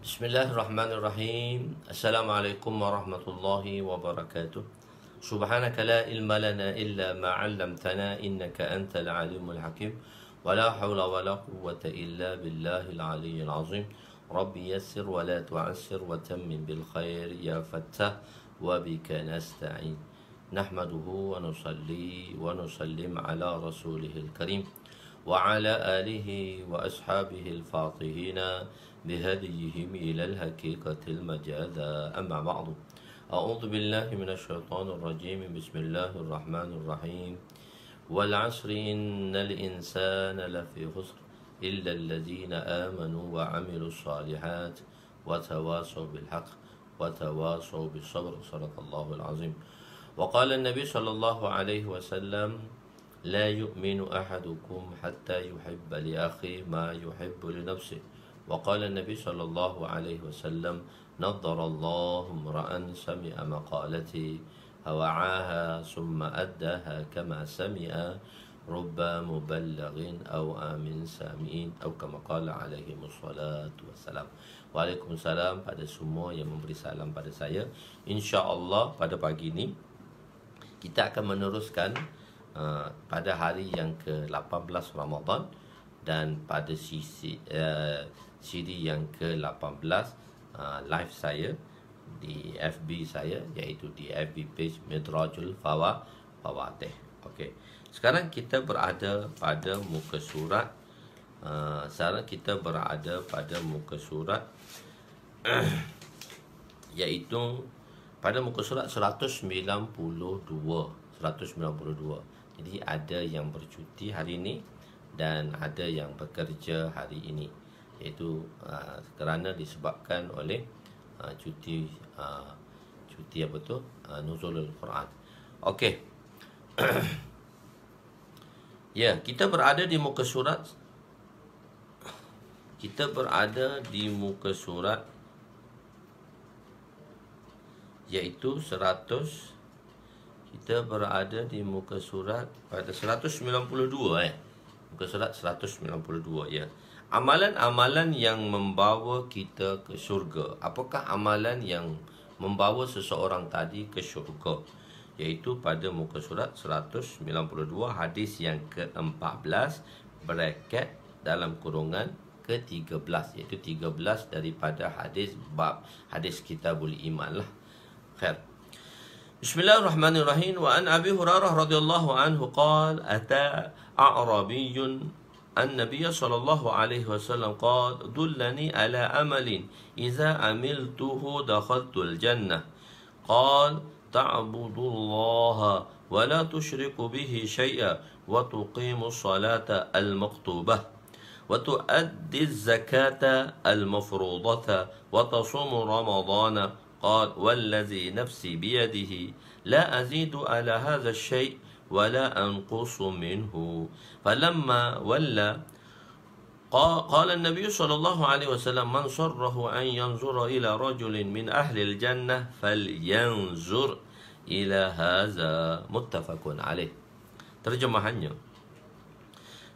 Bismillahirrahmanirrahim. Assalamualaikum warahmatullahi wabarakatuh. Subhanaka la ilma lana illa ma 'allamtana innaka antal alimul hakim. Wa la hawla wa la quwwata illa billahil aliyyil azim. Rabbi yassir wa la tu'assir wa tammim bil khair ya fattah wa bika nasta'in. Nahmaduhu wa nusalli wa nusallim ala rasulihil karim wa ala alihi wa ashabihi al-fatihina بهديهم إلى الحقيقة المجاذة أما بعد أعوذ بالله من الشيطان الرجيم بسم الله الرحمن الرحيم والعصر إن الإنسان لفي خسر إلا الذين آمنوا وعملوا الصالحات وتواصوا بالحق وتواصوا بالصبر صدق الله العظيم وقال النبي صلى الله عليه وسلم لا يؤمن أحدكم حتى يحب لأخيه ما يحب لنفسه وقال النبي صلى الله عليه وسلم نظر الله امرأ سمع مقالتي فوعاها ثم أداها كما سمع رب مبلغ أو آمن سامعين أو كما قال عليه الصلاة والسلام. Waalaikumsalam pada semua yang memberi salam pada saya. InsyaAllah pada pagi ini kita akan meneruskan pada hari yang ke-18 Ramadan dan pada siri yang ke-18 live saya di FB saya, iaitu di FB page Midrajul Fawatih. Okey. Sekarang kita berada pada muka surat iaitu pada muka surat 192. Jadi ada yang bercuti hari ini dan ada yang bekerja hari ini, iaitu kerana disebabkan oleh cuti apa tu, nuzulul Quran. Okey. Ya, kita berada di muka surat iaitu 100. Kita berada di muka surat pada 192 muka surat 192 ya. Amalan-amalan yang membawa kita ke syurga. Apakah amalan yang membawa seseorang tadi ke syurga? Iaitu pada muka surat 192 hadis yang ke-14 bracket dalam kurungan ke-13, iaitu 13 daripada hadis bab hadis Kitabul Iman lah. Khair. Bismillahirrahmanirrahim. Wa an Abi Hurairah radhiyallahu anhu qala ata a'rabiyyun النبي صلى الله عليه وسلم قال دلني على عمل إذا عملته دخلت الجنة قال تعبد الله ولا تشرك به شيئا وتقيم الصلاة المكتوبة وتؤدي الزكاة المفروضة وتصوم رمضان قال والذي نفسي بيده لا أزيد على هذا الشيء ولا أنقص منه فلما ولى قال النبي صلى الله عليه وسلم من سره أن ينظر إلى رجل من أهل الجنة فلينظر إلى هذا متفق عليه. Terjemahannya,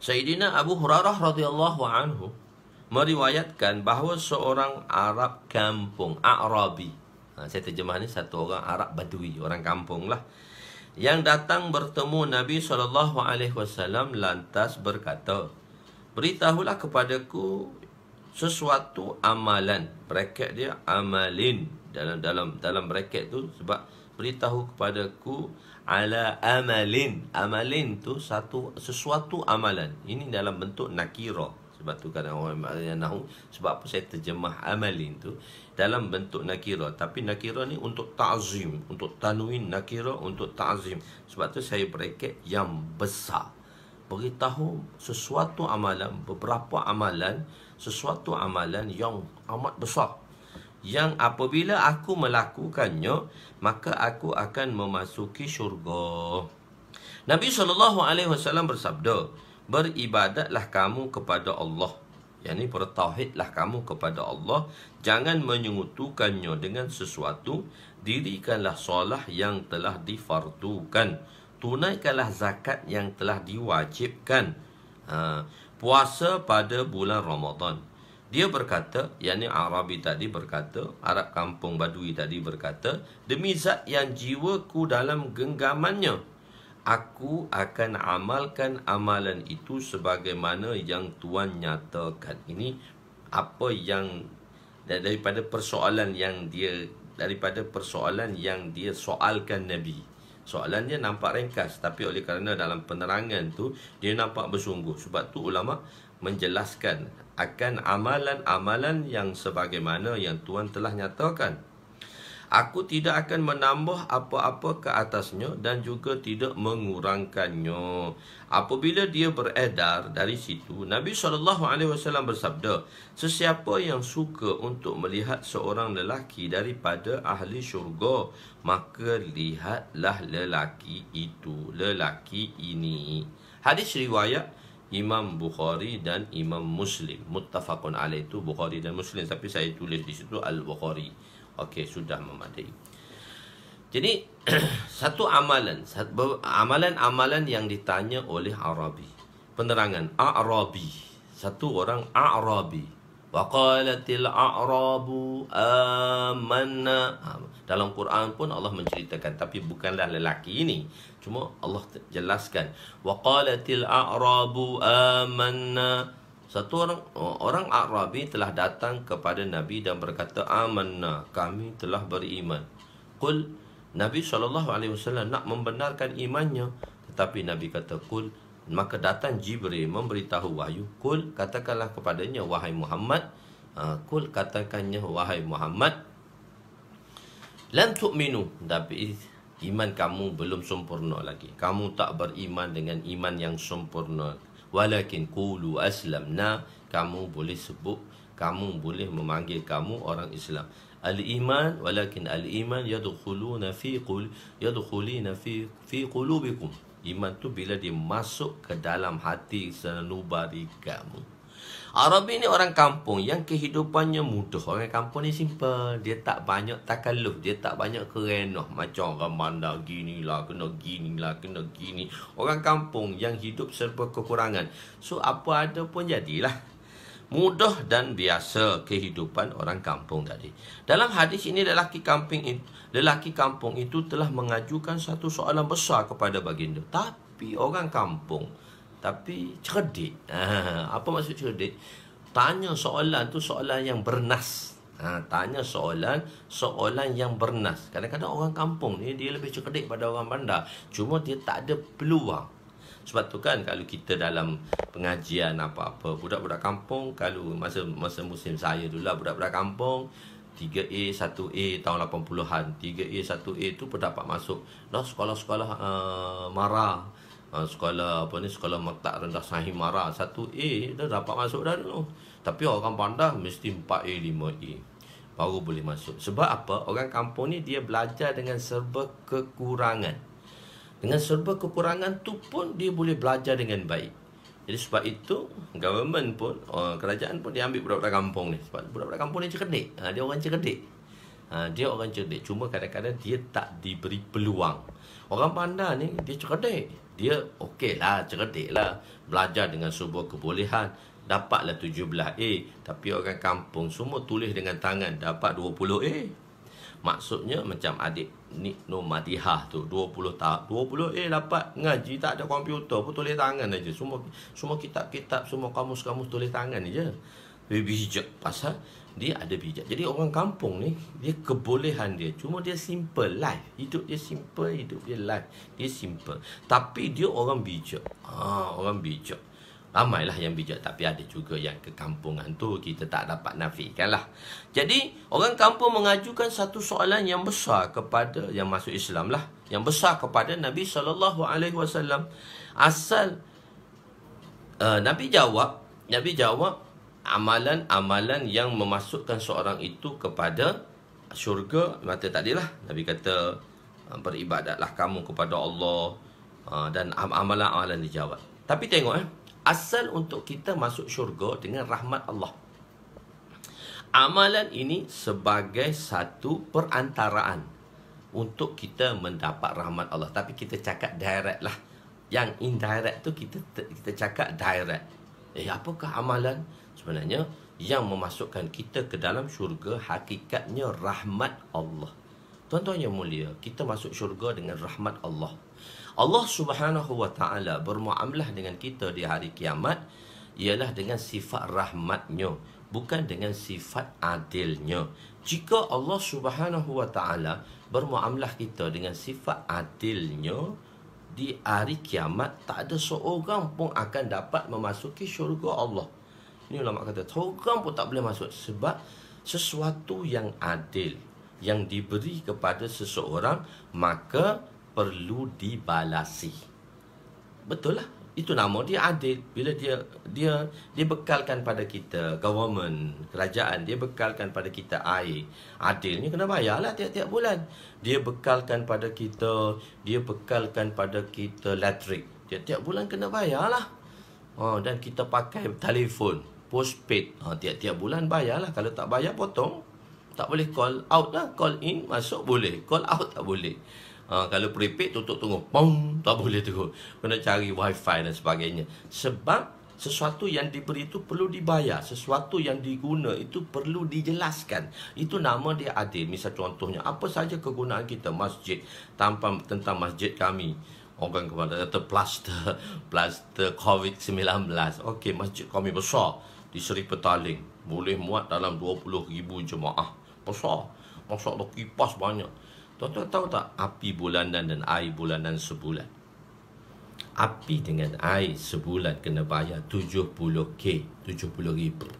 Sayyidina Abu Hurairah radhiyallahu anhu meriwayatkan bahawa seorang Arab kampung, A'rabi, saya terjemah ni satu orang Arab Badui, orang kampung lah, yang datang bertemu Nabi SAW lantas berkata, beritahulah kepadaku sesuatu amalan. Bracket dia amalin, dalam bracket tu, sebab beritahu kepadaku ala amalin. Amalin tu sesuatu amalan. Ini dalam bentuk nakira. Sebab tu kadang orang yang nahu, sebab apa saya terjemah amalin tu dalam bentuk nakira. Tapi nakira ni untuk ta'zim, untuk tanwin nakira untuk ta'zim. Sebab tu saya bracket yang besar. Beritahu sesuatu amalan, beberapa amalan, sesuatu amalan yang amat besar, yang apabila aku melakukannya, maka aku akan memasuki syurga. Nabi SAW bersabda, beribadatlah kamu kepada Allah, yakni bertauhidlah kamu kepada Allah, jangan menyekutukannya dengan sesuatu, dirikanlah solat yang telah difardukan, tunaikanlah zakat yang telah diwajibkan, puasa pada bulan Ramadan, Dia berkata, yakni Arabi tadi berkata, Arab kampung Badui tadi berkata, demi zat yang jiwaku dalam genggamannya, aku akan amalkan amalan itu sebagaimana yang Tuhan nyatakan. Ini apa yang daripada persoalan yang dia soalkan Nabi. Soalannya nampak ringkas, tapi oleh kerana dalam penerangan tu dia nampak bersungguh. Sebab tu ulama menjelaskan akan amalan-amalan yang sebagaimana yang Tuhan telah nyatakan. Aku tidak akan menambah apa-apa ke atasnya dan juga tidak mengurangkannya. Apabila dia beredar dari situ, Nabi SAW bersabda, sesiapa yang suka untuk melihat seorang lelaki daripada ahli syurga, maka lihatlah lelaki itu, lelaki ini. Hadis riwayat Imam Bukhari dan Imam Muslim. Muttafaqun alaih, itu Bukhari dan Muslim, tapi saya tulis di situ Al-Bukhari. Okey, sudah memadai. Jadi satu amalan yang ditanya oleh Arabi. Penerangan Arabi. Satu orang Arabi. Wa qalatil a'rabu amanna. Dalam Quran pun Allah menceritakan, tapi bukanlah lelaki ini. Cuma Allah jelaskan, wa qalatil a'rabu amanna. Satu orang Arabi telah datang kepada Nabi dan berkata, amanna, kami telah beriman. Qul, Nabi SAW nak membenarkan imannya, tetapi Nabi kata qul, maka datang Jibril memberitahu wahyu. Qul, katakanlah kepadanya wahai Muhammad, qul, katakannya wahai Muhammad, lan tu'minu, tapi iman kamu belum sempurna lagi. Kamu tak beriman dengan iman yang sempurna. Walakin qulu aslamna, kamu boleh sebut, kamu boleh memanggil kamu orang Islam. Al-iman, walakin al-iman yadkhuluna fi qulubikum. Iman tu bila dia masuk ke dalam hati sanubari kamu. Arabi ni orang kampung yang kehidupannya mudah. Orang kampung ni simple. Dia tak banyak takalluf. Dia tak banyak kerenah. Macam orang bandar, ginilah, kena ginilah, kena gini. Orang kampung yang hidup serba kekurangan. So, apa ada pun jadilah. Mudah dan biasa kehidupan orang kampung tadi. Dalam hadis ini, lelaki kampung itu telah mengajukan satu soalan besar kepada baginda. Tapi orang kampung, tapi cerdik. Apa maksud cerdik? Tanya soalan tu soalan yang bernas. Tanya soalan yang bernas. Kadang-kadang orang kampung ni dia lebih cerdik pada orang bandar. Cuma dia tak ada peluang. Sebab tu kan kalau kita dalam pengajian apa-apa, budak-budak kampung, kalau masa musim saya dulu lah, budak-budak kampung 3A, 1A tahun 80-an. 3A, 1A tu pun dapat masuk sekolah-sekolah Mara. Sekolah sekolah Maktab Rendah Sahih Mara 1A dah dapat masuk dah dulu. Tapi orang bandar mesti 4A, 5A baru boleh masuk. Sebab apa? Orang kampung ni dia belajar dengan serba kekurangan. Dengan serba kekurangan tu pun dia boleh belajar dengan baik. Jadi sebab itu government pun, kerajaan pun dia ambil budak-budak kampung ni. Sebab budak-budak kampung ni cerdik. Dia orang cerdik. Dia orang cerdik. Cuma kadang-kadang dia tak diberi peluang. Orang bandar ni dia cerdik. Dia okey lah, cerdik lah. Belajar dengan sebuah kebolehan. Dapatlah 17A. Tapi orang kampung semua tulis dengan tangan. Dapat 20A. Maksudnya macam adik Nur Madihah tu 20 tahun 20A dapat. Ngaji tak ada komputer pun, tulis tangan aja. Semua kitab-kitab, semua kamus-kamus tulis tangan aja. Dia bijak. Pasal dia ada bijak. Jadi orang kampung ni, dia kebolehan dia. Cuma dia simple life. Hidup dia simple, hidup dia life. Dia simple. Tapi dia orang bijak. Orang bijak. Ramailah yang bijak, tapi ada juga yang kekampungan tu kita tak dapat nafikan lah. Jadi orang kampung mengajukan satu soalan yang besar kepada yang masuk Islam lah, yang besar kepada Nabi SAW. Asal Nabi jawab amalan-amalan yang memasukkan seorang itu kepada syurga. Mata tadilah Nabi kata beribadatlah kamu kepada Allah, dan amalan-amalan dijawab. Tapi tengok asal untuk kita masuk syurga dengan rahmat Allah. Amalan ini sebagai satu perantaraan untuk kita mendapat rahmat Allah. Tapi kita cakap direct lah. Yang indirect tu kita cakap direct. Apakah amalan? Sebenarnya yang memasukkan kita ke dalam syurga hakikatnya rahmat Allah. Tuan-tuan yang mulia, kita masuk syurga dengan rahmat Allah. Allah Subhanahu wa taala bermuamalah dengan kita di hari kiamat ialah dengan sifat rahmatnya, bukan dengan sifat adilnya. Jika Allah Subhanahu wa taala bermuamalah kita dengan sifat adilnya, di hari kiamat tak ada seorang pun akan dapat memasuki syurga Allah. Ini ulama kata seorang pun tak boleh masuk, sebab sesuatu yang adil yang diberi kepada seseorang maka perlu dibalasi. Betul lah. Itu nama dia adil. Bila dia bekalkan pada kita, government, kerajaan, dia bekalkan pada kita air, adilnya kena bayarlah tiap-tiap bulan. Dia bekalkan pada kita elektrik, tiap-tiap bulan kena bayarlah. Dan kita pakai telefon postpaid, tiap-tiap bulan bayarlah. Kalau tak bayar potong. Tak boleh call out lah. Call in masuk boleh, call out tak boleh. Kalau prepaid tutup tunggu, pong, tak boleh tunggu. Kena cari wifi dan sebagainya. Sebab sesuatu yang diberi itu perlu dibayar, sesuatu yang diguna itu perlu dijelaskan. Itu nama dia adil. Misal contohnya, apa saja kegunaan kita masjid, tentang masjid kami. Orang kata plaster COVID-19. Okey, masjid kami besar di Seri Petaling, boleh muat dalam 20,000 jemaah. Besar. Masak ada kipas banyak. Tuan-tuan tahu tak api bulanan dan air bulanan sebulan? Api dengan air sebulan kena bayar 70K, 70,000.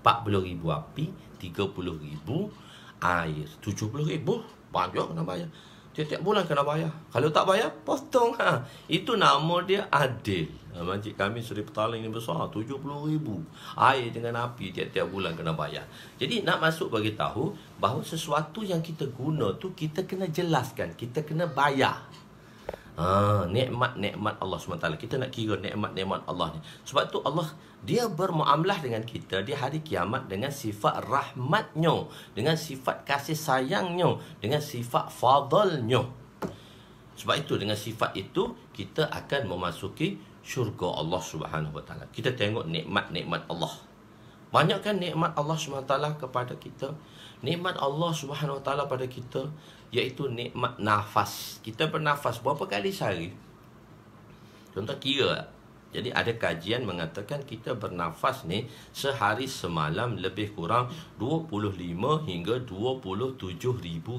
40,000 api, 30,000 air. 70,000 banyak kena bayar. Tiap-tiap bulan kena bayar. Kalau tak bayar, potong. Itu nama dia adil. Masjid kami Seri Petaling ni besar, 70,000. Air dengan api tiap-tiap bulan kena bayar. Jadi nak masuk bagi tahu bahawa sesuatu yang kita guna tu kita kena jelaskan, kita kena bayar. Nikmat-nikmat Allah SWT. Kita nak kira nikmat-nikmat Allah ni. Sebab tu Allah, dia bermuamalah dengan kita di hari kiamat dengan sifat rahmatnya, dengan sifat kasih sayangnya, dengan sifat fadalnya. Sebab itu dengan sifat itu kita akan memasuki syurga Allah Subhanahu Wa Taala. Kita tengok nikmat-nikmat Allah. Banyak kan nikmat Allah SWT kepada kita. Nikmat Allah Subhanahu Wa Taala pada kita iaitu nikmat nafas. Kita bernafas berapa kali sehari? Contoh kira. Jadi ada kajian mengatakan kita bernafas ni sehari semalam lebih kurang 25 hingga 27,000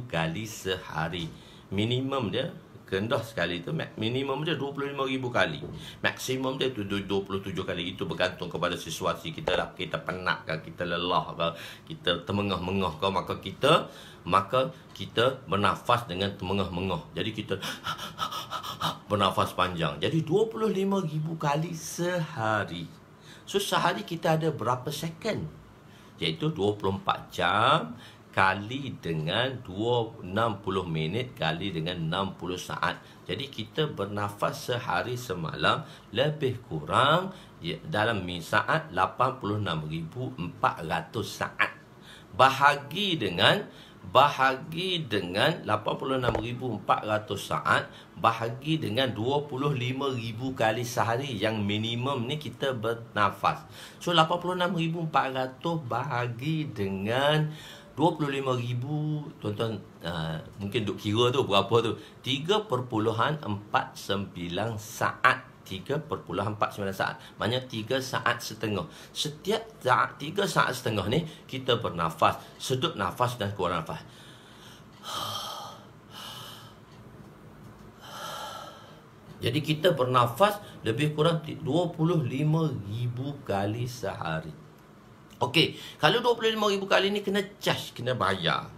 kali sehari. Minimum dia, rendah sekali tu, minimum dia 25,000 kali. Maksimum dia tu 27 kali. Itu bergantung kepada situasi kita lah. Kita penat ke, kita lelah ke, kita termengah-mengah ke, maka kita bernafas dengan termengah-mengah. Jadi kita bernafas panjang. Jadi 25,000 kali sehari. So sehari kita ada berapa second? Iaitu 24 jam kali dengan 60 minit kali dengan 60 saat. Jadi kita bernafas sehari semalam lebih kurang dalam saat 86,400 saat. Bahagi dengan 86,400 saat bahagi dengan 25,000 kali sehari yang minimum ni kita bernafas. So 86,400 bahagi dengan 25,000, tuan-tuan mungkin duk kira tu berapa tu? 3.49 saat. 3.49 saat. Maknanya 3 saat setengah. Setiap saat 3 saat setengah ni kita bernafas, sedut nafas dan keluar nafas. Jadi kita bernafas lebih kurang 25,000 kali sehari. Okey, kalau 25,000 kali ni kena charge, kena bayar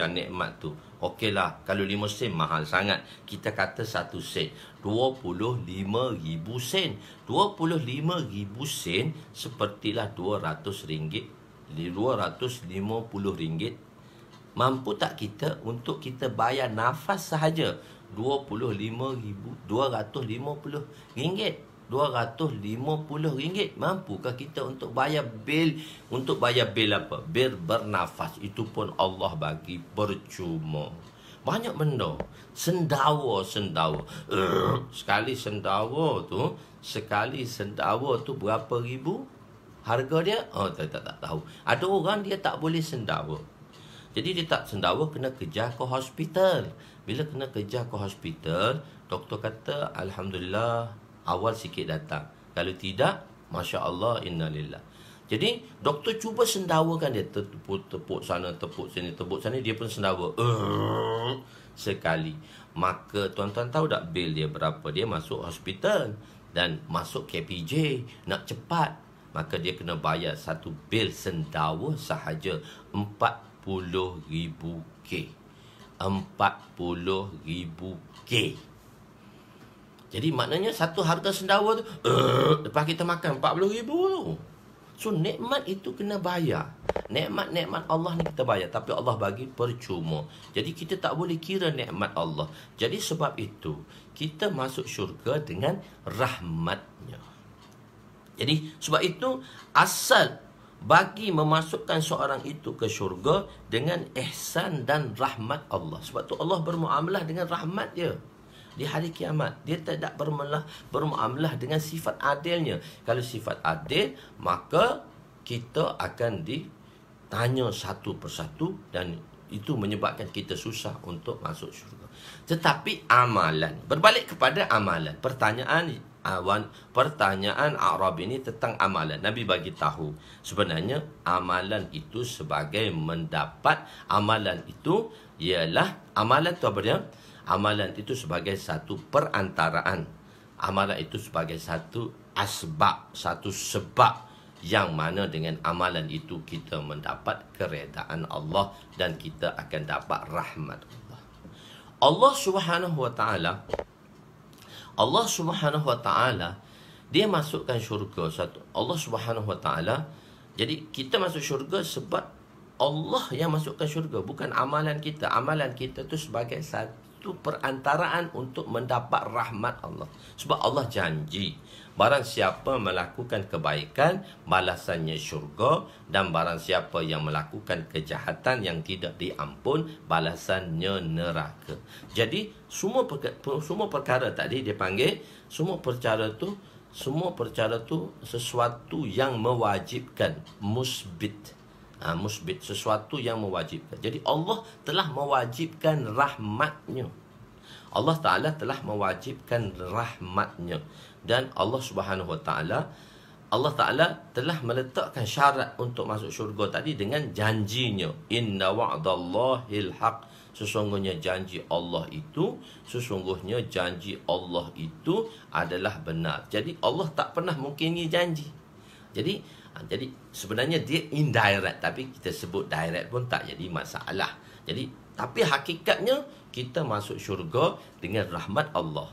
nikmat tu. Okeylah, kalau 5 sen mahal sangat. Kita kata 1 sen, 25,000 sen. 25,000 sen sepertilah RM200, RM250. Mampu tak kita untuk kita bayar nafas sahaja? RM250. RM250. Mampukah kita untuk bayar bil? Untuk bayar bil apa? Bil bernafas. Itu pun Allah bagi percuma. Banyak benda. Sendawa. Sekali sendawa tu sekali sendawa tu berapa ribu harga dia? Oh, tak tahu. Ada orang dia tak boleh sendawa. Jadi dia tak sendawa, kena kejar ke hospital. Bila kena kejar ke hospital, doktor kata alhamdulillah awal sikit datang. Kalau tidak, Masya Allah, innalillah. Jadi doktor cuba sendawakan dia, tepuk sana, tepuk sini, dia pun sendawa sekali. Maka tuan-tuan tahu tak bil dia berapa? Dia masuk hospital dan masuk KPJ nak cepat, maka dia kena bayar satu bil sendawa sahaja 40,000 K. 40,000 K. Jadi maknanya satu harga sendawa tu lepas kita makan 40,000 tu. So nikmat itu kena bayar. Nikmat-nikmat Allah ni kita bayar, tapi Allah bagi percuma. Jadi kita tak boleh kira nikmat Allah. Jadi sebab itu kita masuk syurga dengan rahmatnya. Jadi sebab itu asal bagi memasukkan seorang itu ke syurga dengan ihsan dan rahmat Allah. Sebab tu Allah bermuamalah dengan rahmat dia. Di hari kiamat dia tidak bermuamalah dengan sifat adilnya. Kalau sifat adil, maka kita akan ditanya satu persatu dan itu menyebabkan kita susah untuk masuk syurga. Tetapi amalan, berbalik kepada amalan, pertanyaan Arab ini tentang amalan. Nabi bagi tahu sebenarnya amalan itu sebagai mendapat, amalan itu ialah, amalan itu apa dia? Amalan itu sebagai satu perantaraan. Amalan itu sebagai satu asbab, satu sebab yang mana dengan amalan itu kita mendapat keredaan Allah dan kita akan dapat rahmat Allah. Allah Subhanahu wa taala dia masukkan syurga satu. Allah Subhanahu wa taala, jadi kita masuk syurga sebab Allah yang masukkan syurga, bukan amalan kita. Amalan kita tu sebagai satu perantaraan untuk mendapat rahmat Allah. Sebab Allah janji, barang siapa melakukan kebaikan, balasannya syurga, dan barang siapa yang melakukan kejahatan yang tidak diampun, balasannya neraka. Jadi semua perkara tadi dia panggil, semua perkara tu sesuatu yang mewajibkan, musbit, sesuatu yang mewajibkan. Jadi Allah telah mewajibkan rahmatnya. Allah Ta'ala telah mewajibkan rahmatnya. Dan Allah Subhanahu wa Ta'ala, Allah Ta'ala telah meletakkan syarat untuk masuk syurga tadi dengan janjinya. Inna wa'dallahil haq. Sesungguhnya janji Allah itu adalah benar. Jadi Allah tak pernah mungkini janji. Jadi sebenarnya dia indirect, tapi kita sebut direct pun tak jadi masalah. Jadi tapi hakikatnya kita masuk syurga dengan rahmat Allah.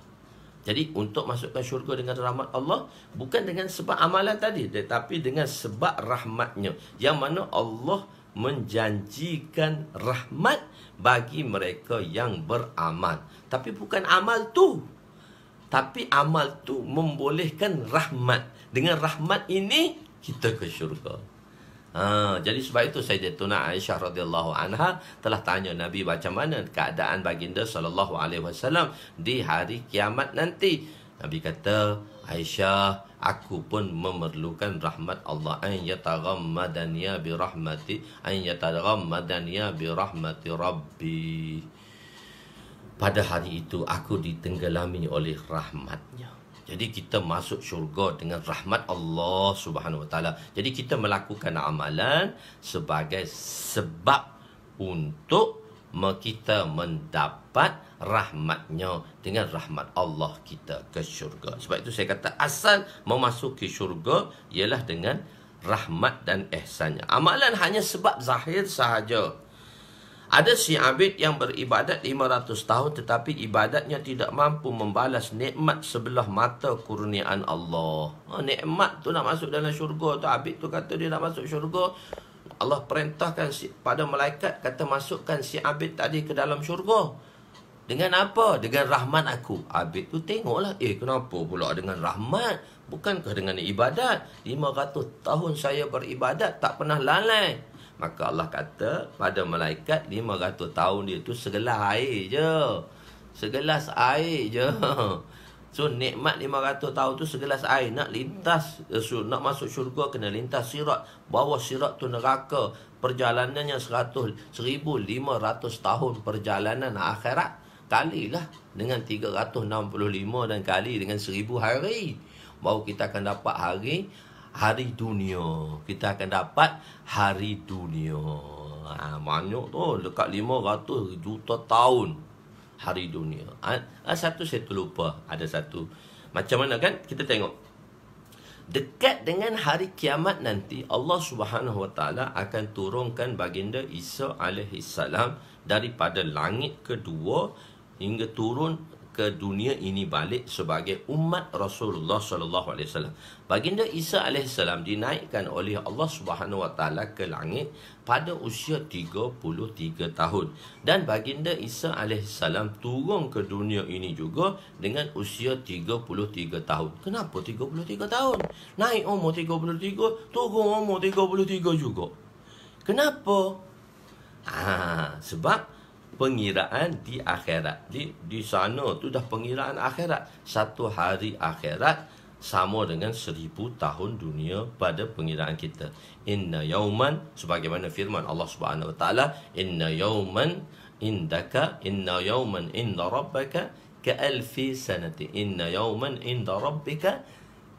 Jadi untuk masukkan syurga dengan rahmat Allah bukan dengan sebab amalan tadi, tetapi dengan sebab rahmatnya, yang mana Allah menjanjikan rahmat bagi mereka yang beramal. Tapi bukan amal tu, tapi amal tu membolehkan rahmat. Dengan rahmat ini kita ke syurga. Jadi sebab itu Sayyidatuna Aisyah radhiyallahu anha telah tanya Nabi macam mana keadaan baginda sallallahu alaihi wasallam di hari kiamat nanti. Nabi kata, Aisyah, aku pun memerlukan rahmat Allah. An yataghammadaniya bi rahmati Rabbi. Pada hari itu aku ditenggelami oleh rahmatnya. Jadi kita masuk syurga dengan rahmat Allah Subhanahu wa taala. Jadi kita melakukan amalan sebagai sebab untuk kita mendapat rahmatnya. Dengan rahmat Allah kita ke syurga. Sebab itu saya kata asal memasuki syurga ialah dengan rahmat dan ihsannya. Amalan hanya sebab zahir sahaja. Ada si abid yang beribadat 500 tahun tetapi ibadatnya tidak mampu membalas nikmat sebelah mata kurniaan Allah. Nikmat tu nak masuk dalam syurga tu, abid tu kata dia nak masuk syurga. Allah perintahkan pada malaikat, kata masukkan si abid tadi ke dalam syurga. Dengan apa? Dengan rahmat aku. Abid tu tengoklah, kenapa pula dengan rahmat? Bukankah dengan ibadat? 500 tahun saya beribadat tak pernah lalai. Maka Allah kata pada malaikat, 500 tahun dia tu segelas air je. Segelas air je. So nikmat 500 tahun tu segelas air. Nak lintas, nak masuk syurga kena lintas sirat. Bawah sirat tu neraka. Perjalanannya 1,500 tahun perjalanan akhirat. Kalilah dengan 365 dan kali dengan 1,000 hari. Baru kita akan dapat hari dunia. Kita akan dapat hari dunia. Banyak tu, dekat 500 juta tahun hari dunia. Satu saya terlupa. Ada satu. Macam mana kan? Kita tengok. Dekat dengan hari kiamat nanti, Allah Subhanahu Wa Taala akan turunkan baginda Isa alaihissalam daripada langit kedua hingga turun ke dunia ini balik sebagai umat Rasulullah sallallahu alaihi wasallam. Baginda Isa alaihissalam dinaikkan oleh Allah Subhanahu Wa Taala ke langit pada usia 33 tahun, dan baginda Isa alaihissalam turun ke dunia ini juga dengan usia 33 tahun. Kenapa 33 tahun? Naik umur 33, turun umur 33 juga. Kenapa? Sebab pengiraan di akhirat. Di sana tu dah pengiraan akhirat. Satu hari akhirat sama dengan 1,000 tahun dunia pada pengiraan kita. Inna yauman, sebagaimana firman Allah Subhanahu Wa Taala, inna yauman inda rabbaka ka alfi sanati. Inna yauman inda rabbika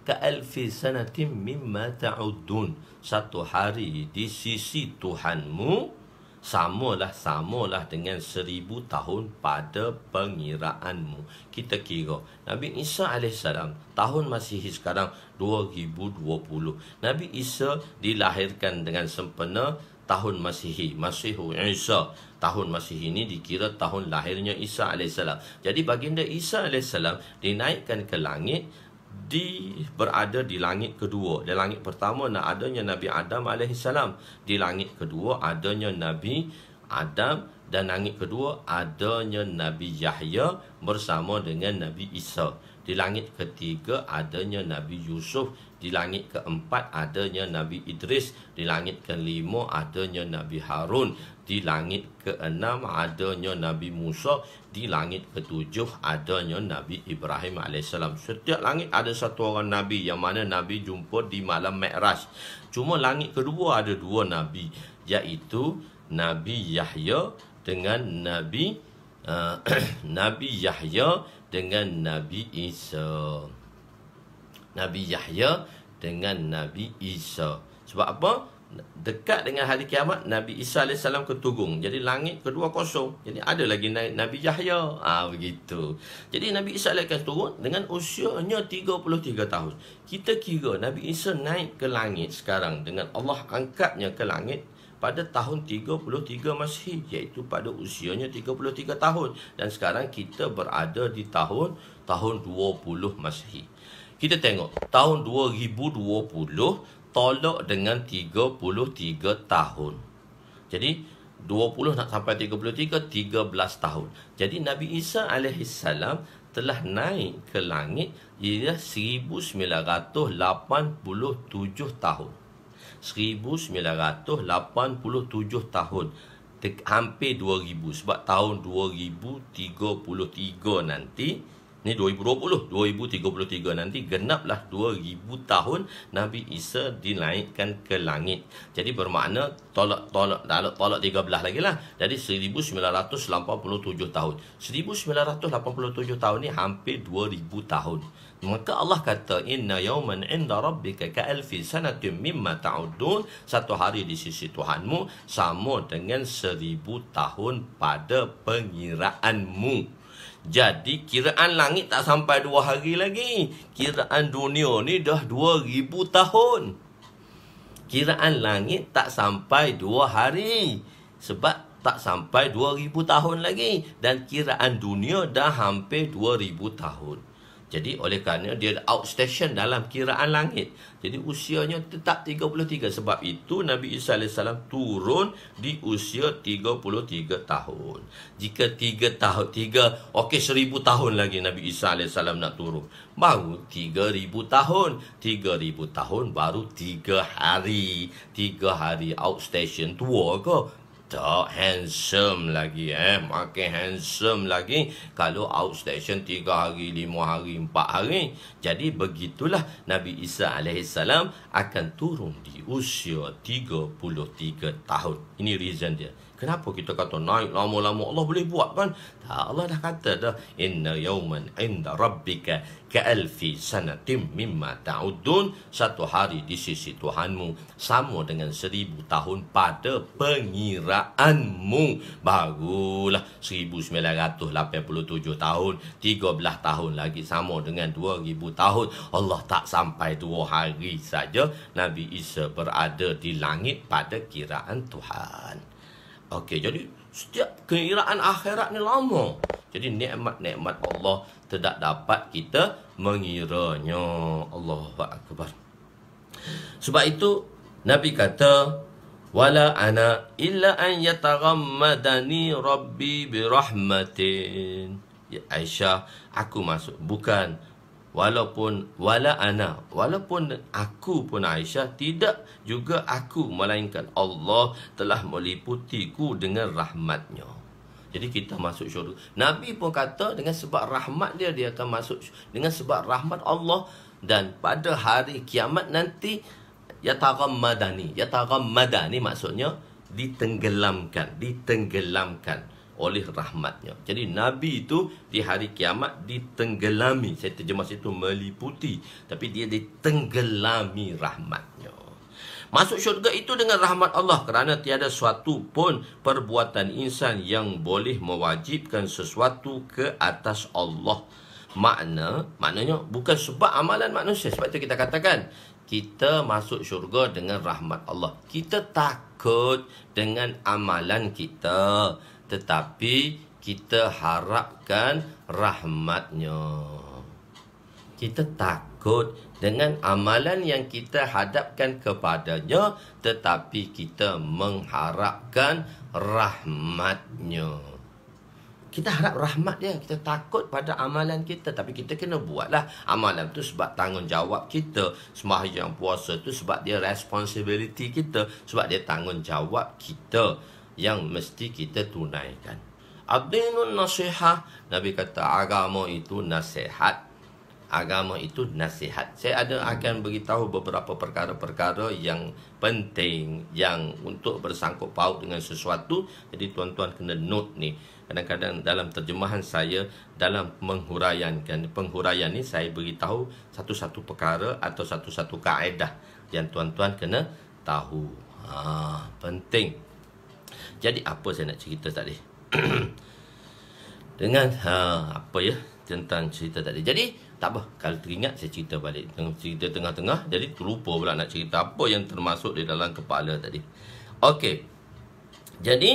ka alfi sanatin mimma ta'udun. Satu hari di sisi Tuhanmu samalah dengan 1,000 tahun pada pengiraanmu. Kita kira Nabi Isa alaihissalam tahun Masihi sekarang 2020. Nabi Isa dilahirkan dengan sempena tahun Masihi. Masihu Isa, tahun Masihi ini dikira tahun lahirnya Isa alaihissalam. Jadi baginda Isa alaihissalam dinaikkan ke langit, berada di langit kedua. Di langit pertama adanya Nabi Adam alaihissalam. Di langit kedua adanya Nabi Adam, dan langit kedua adanya Nabi Yahya bersama dengan Nabi Isa. Di langit ketiga adanya Nabi Yusuf. Di langit keempat adanya Nabi Idris. Di langit kelima adanya Nabi Harun. Di langit keenam adanya Nabi Musa. Di langit ketujuh adanya Nabi Ibrahim alaihissalam. Setiap langit ada satu orang Nabi, yang mana Nabi jumpa di malam Mi'raj. Cuma langit kedua ada dua Nabi, iaitu Nabi Yahya dengan Nabi Yahya dengan Nabi Isa. Nabi Yahya dengan Nabi Isa. Sebab apa? Dekat dengan hari kiamat, Nabi Isa AS keturun. Jadi langit kedua kosong. Jadi ada lagi Nabi Yahya. Begitu. Jadi Nabi Isa AS akan turun dengan usianya 33 tahun. Kita kira Nabi Isa naik ke langit sekarang, dengan Allah angkatnya ke langit pada tahun 33 Masihi, iaitu pada usianya 33 tahun. Dan sekarang kita berada di tahun 20 Masihi. Kita tengok tahun 2020 tolak dengan 33 tahun. Jadi 20 nak sampai 33, 13 tahun. Jadi Nabi Isa alaihissalam telah naik ke langit ialah 1987 tahun. 1987 tahun. Hampir 2000. Sebab tahun 2033 nanti, ni 2033 nanti genaplah 2000 tahun Nabi Isa dinaikkan ke langit. Jadi bermakna tolak 13 lagi lah. Jadi 1987 tahun. 1987 tahun ni hampir 2000 tahun. Maka Allah kata, inna yawman inda rabbika ka alfi sanatin mimma ta'udun. Satu hari di sisi Tuhanmu sama dengan 1000 tahun pada pengiraanmu. Jadi kiraan langit tak sampai 2 hari lagi. Kiraan dunia ni dah 2000 tahun. Kiraan langit tak sampai 2 hari. Sebab tak sampai 2000 tahun lagi. Dan kiraan dunia dah hampir 2000 tahun. Jadi oleh kerana dia outstation dalam kiraan langit, jadi usianya tetap 33. Sebab itu Nabi Isa AS turun di usia 33 tahun. Jika 3 tahun, 1000 tahun lagi Nabi Isa AS nak turun, baru 3000 tahun. 3000 tahun baru 3 hari. 3 hari outstation. Tua ke? Tak, handsome lagi makin handsome lagi kalau outstation 3 hari, 5 hari, 4 hari. Jadi begitulah Nabi Isa alaihissalam akan turun di usia 33 tahun. Ini reason dia. Kenapa kita kata naik lama-lama? Allah boleh buat kan? Tak, Allah dah kata dah, inna yawman inda rabbika ka'alfi sanatim mimma ta'udun. Satu hari di sisi Tuhanmu sama dengan 1000 tahun pada pengiraanmu. Barulah 1987 tahun, 13 tahun lagi sama dengan 2000 tahun. Allah tak sampai 2 hari saja Nabi Isa berada di langit pada kiraan Tuhan. Okey, jadi setiap kiraan akhirat ni lama. Jadi nikmat-nikmat Allah tidak dapat kita mengiranya. Allahu akbar. Sebab itu Nabi kata, wala ana illa an yataghammadani rabbi birahmatin. Ya Aisyah, aku masuk bukan walaupun aku pun Aisyah, tidak juga aku, melainkan Allah telah meliputiku dengan rahmatnya. Jadi kita masuk syurga. Nabi pun kata dengan sebab rahmat dia akan masuk, dengan sebab rahmat Allah. Dan pada hari kiamat nanti yataghammadani maksudnya ditenggelamkan oleh rahmatnya. Jadi Nabi itu di hari kiamat ditenggelami. Saya terjemah situ meliputi, tapi dia ditenggelami rahmatnya. Masuk syurga itu dengan rahmat Allah, kerana tiada suatu pun perbuatan insan yang boleh mewajibkan sesuatu ke atas Allah. Maknanya bukan sebab amalan manusia. Sebab itu kita katakan kita masuk syurga dengan rahmat Allah. Kita takut dengan amalan kita, tetapi kita harapkan rahmatnya. Kita takut dengan amalan yang kita hadapkan kepadanya, tetapi kita mengharapkan rahmatnya. Kita harap rahmat dia. Kita takut pada amalan kita, tapi kita kena buatlah amalan tu sebab tanggungjawab kita. Sembahyang puasa tu sebab dia responsibility kita, sebab dia tanggungjawab kita yang mesti kita tunaikan. Ad-dinun nasihah. Nabi kata agama itu nasihat. Agama itu nasihat. Saya akan beritahu beberapa perkara-perkara yang penting, yang untuk bersangkut paut dengan sesuatu. Jadi tuan-tuan kena note ni. Kadang-kadang dalam terjemahan saya, dalam penghuraian ni saya beritahu satu-satu perkara atau satu-satu kaedah yang tuan-tuan kena tahu. Penting. Jadi apa saya nak cerita tadi? Dengan tentang cerita tadi. Jadi tak apa, kalau teringat saya cerita balik. Cerita tengah-tengah, jadi terlupa pula nak cerita apa yang termasuk di dalam kepala tadi. Okey. Jadi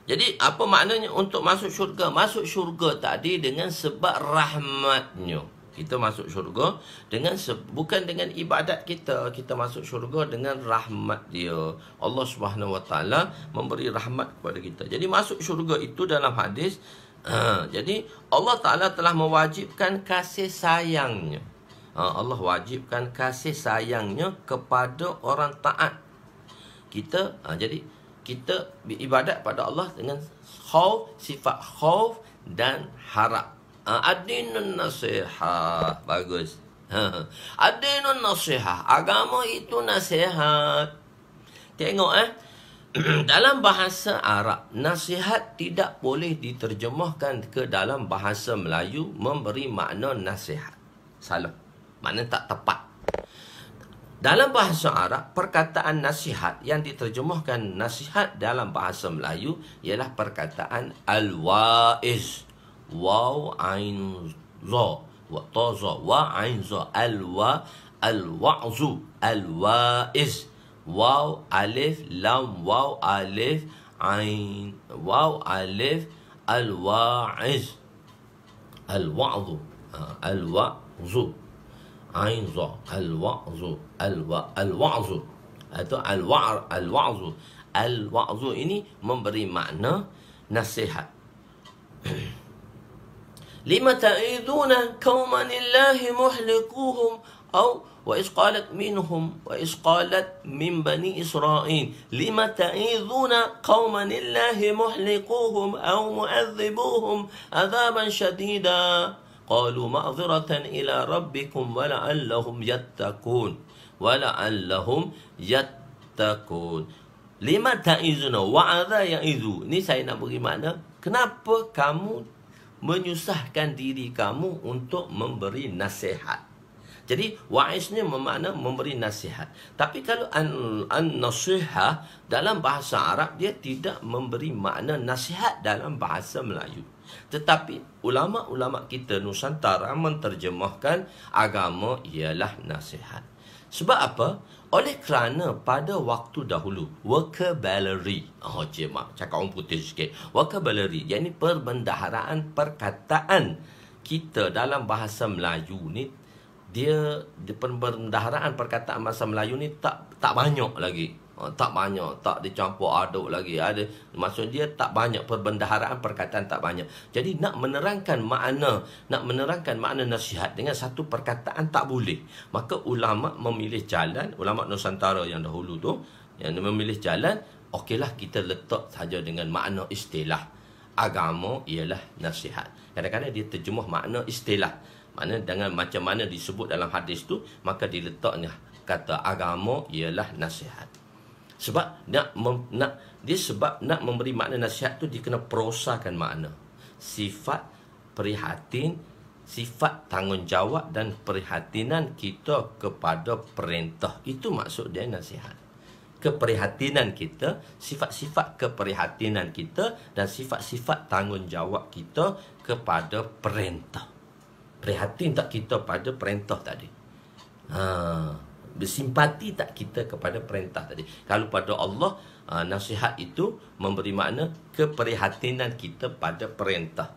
jadi apa maknanya untuk masuk syurga? Masuk syurga tadi dengan sebab rahmatnya. Kita masuk syurga dengan bukan dengan ibadat kita. Kita masuk syurga dengan rahmat dia. Allah Subhanahu Wa Taala memberi rahmat kepada kita. Jadi masuk syurga itu dalam hadis, jadi Allah Taala telah mewajibkan kasih sayangnya. Allah wajibkan kasih sayangnya kepada orang taat. Jadi kita beribadat pada Allah dengan sifat khauf dan harap. Ad-dinun nasihah. Bagus. Ad-dinun nasihah. Agama itu nasihat. Tengok dalam bahasa Arab, nasihat tidak boleh diterjemahkan ke dalam bahasa Melayu memberi makna nasihat. Salah. Makna tak tepat. Dalam bahasa Arab, perkataan nasihat yang diterjemahkan nasihat dalam bahasa Melayu ialah perkataan al-wa'iz. Waw ain za wa ta za wa ain za al-wa'zu al-wa'iz. Waw alif lam waw alif ain waw alif al-wa'iz al-wa'zu al-wa'zu ain za al-wa'zu al-wa'zu atau al-wa'zu. Al-wa'zu ini memberi makna nasihat. Lima ta'iduna qauman illahi muhlikuhum أو وإذ قالت منهم وإذ قالت من بني إسرائيل لم تعظون قوما الله مهلكوهم أو معذبوهم عذابا شديدا قالوا معذرة إلى ربكم ولعلهم يتقون lima ta'izuna wa'adha ya'izu. Ni saya nak beri makna, kenapa kamu menyusahkan diri kamu untuk memberi nasihat. Jadi wa'iz ni bermakna memberi nasihat. Tapi kalau an-nasihah dalam bahasa Arab, dia tidak memberi makna nasihat dalam bahasa Melayu. Tetapi ulama-ulama kita Nusantara menterjemahkan agama ialah nasihat. Sebab apa? Oleh kerana pada waktu dahulu vocabulary, cakap orang putih sikit, vocabulary, iaitu perbendaharaan perkataan kita dalam bahasa Melayu ni, dia perbendaharaan perkataan bahasa Melayu ni tak banyak lagi. Tak banyak, tak dicampur aduk lagi. Ada, maksud dia tak banyak, perbendaharaan perkataan tak banyak. Jadi nak menerangkan makna nasihat dengan satu perkataan tak boleh. Maka ulama memilih jalan, ulama Nusantara yang dahulu tu, yang memilih jalan, okeylah kita letak saja dengan makna istilah. Agama ialah nasihat. Kadang-kadang dia terjemah makna istilah. Makna dengan macam mana disebut dalam hadis tu, maka diletaknya kata agama ialah nasihat. Sebab nak memberi makna nasihat tu, dia kena perosakan makna. Sifat prihatin, sifat tanggungjawab dan perhatian kita kepada perintah. Itu maksud dia nasihat. Keprihatinan kita, sifat-sifat keprihatinan kita dan sifat-sifat tanggungjawab kita kepada perintah. Prihatin tak kita pada perintah tadi? Bersimpati tak kita kepada perintah tadi? Kalau pada Allah, nasihat itu memberi makna keprihatinan kita pada perintah.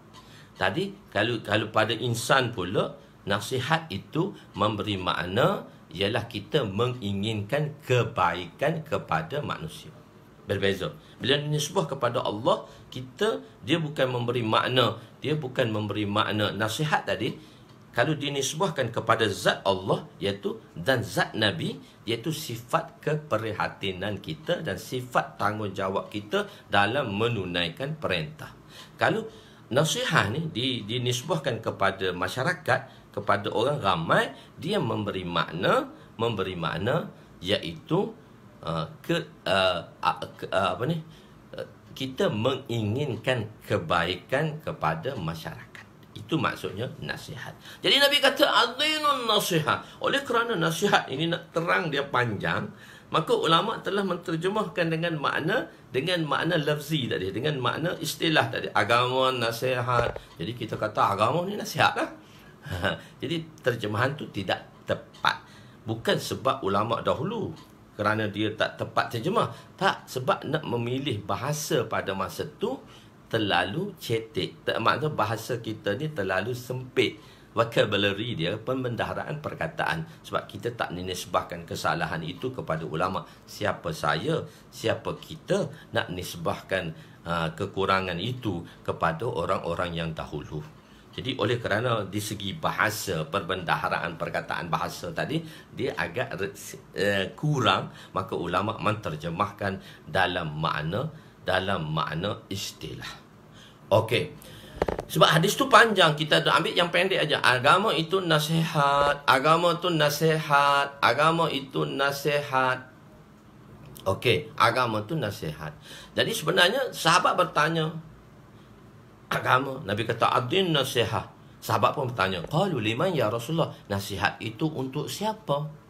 Tadi kalau pada insan pula, nasihat itu memberi makna ialah kita menginginkan kebaikan kepada manusia. Berbeza. Bila dinisbah kepada Allah, dia bukan memberi makna nasihat tadi. Kalau dinisbahkan kepada zat Allah, iaitu dan zat Nabi, iaitu sifat keprihatinan kita dan sifat tanggungjawab kita dalam menunaikan perintah. Kalau nasihat ni dinisbahkan kepada masyarakat, kepada orang ramai, dia memberi makna iaitu kita menginginkan kebaikan kepada masyarakat. Itu maksudnya nasihat. Jadi Nabi kata adzinun nasihat. Oleh kerana nasihat ini nak terang dia panjang, maka ulama telah menterjemahkan dengan makna lafzi tadi, dengan makna istilah tadi, agama nasihat. Jadi kita kata agama ni nasihat lah. Jadi terjemahan tu tidak tepat. Bukan sebab ulama dahulu kerana dia tak tepat terjemah. Tak, sebab nak memilih bahasa pada masa tu terlalu cetek. Maksudnya bahasa kita ni terlalu sempit. Vocabulary dia, pembendaharaan perkataan. Sebab kita tak nisbahkan kesalahan itu kepada ulama. Siapa saya, siapa kita nak nisbahkan kekurangan itu kepada orang-orang yang dahulu. Jadi oleh kerana di segi bahasa, perbendaharaan perkataan bahasa tadi, dia agak kurang, maka ulama menterjemahkan dalam makna istilah. Okey. Sebab hadis tu panjang, kita ambil yang pendek aja. Agama itu nasihat, agama itu nasihat, agama itu nasihat. Okey, agama itu nasihat. Jadi sebenarnya sahabat bertanya, agama, Nabi kata adin nasihat. Sahabat pun bertanya, qalu liman ya Rasulullah, nasihat itu untuk siapa?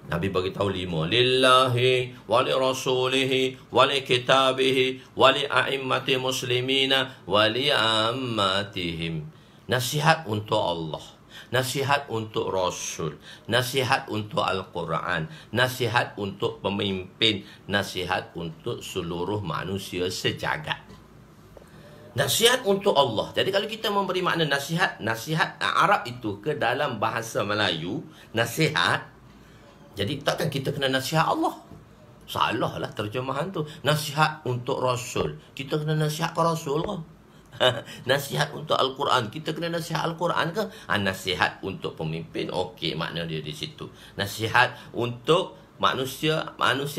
Nabi bagi tahu 5. Lillahi wa li rasulihi wa li kitabihi wa li a'immati muslimina wa li ammatihim. Nasihat untuk Allah, nasihat untuk Rasul, nasihat untuk Al-Quran, nasihat untuk pemimpin, nasihat untuk seluruh manusia sejagat. Nasihat untuk Allah. Jadi kalau kita memberi makna nasihat Arab itu ke dalam bahasa Melayu, nasihat, jadi takkan kita kena nasihat Allah? Salah lah terjemahan tu. Nasihat untuk Rasul, kita kena nasihat ke Rasul ke? Nasihat untuk Al-Quran. Kita kena nasihat Al-Quran ke? Nasihat untuk pemimpin. Okey, makna dia di situ. Nasihat untuk manusia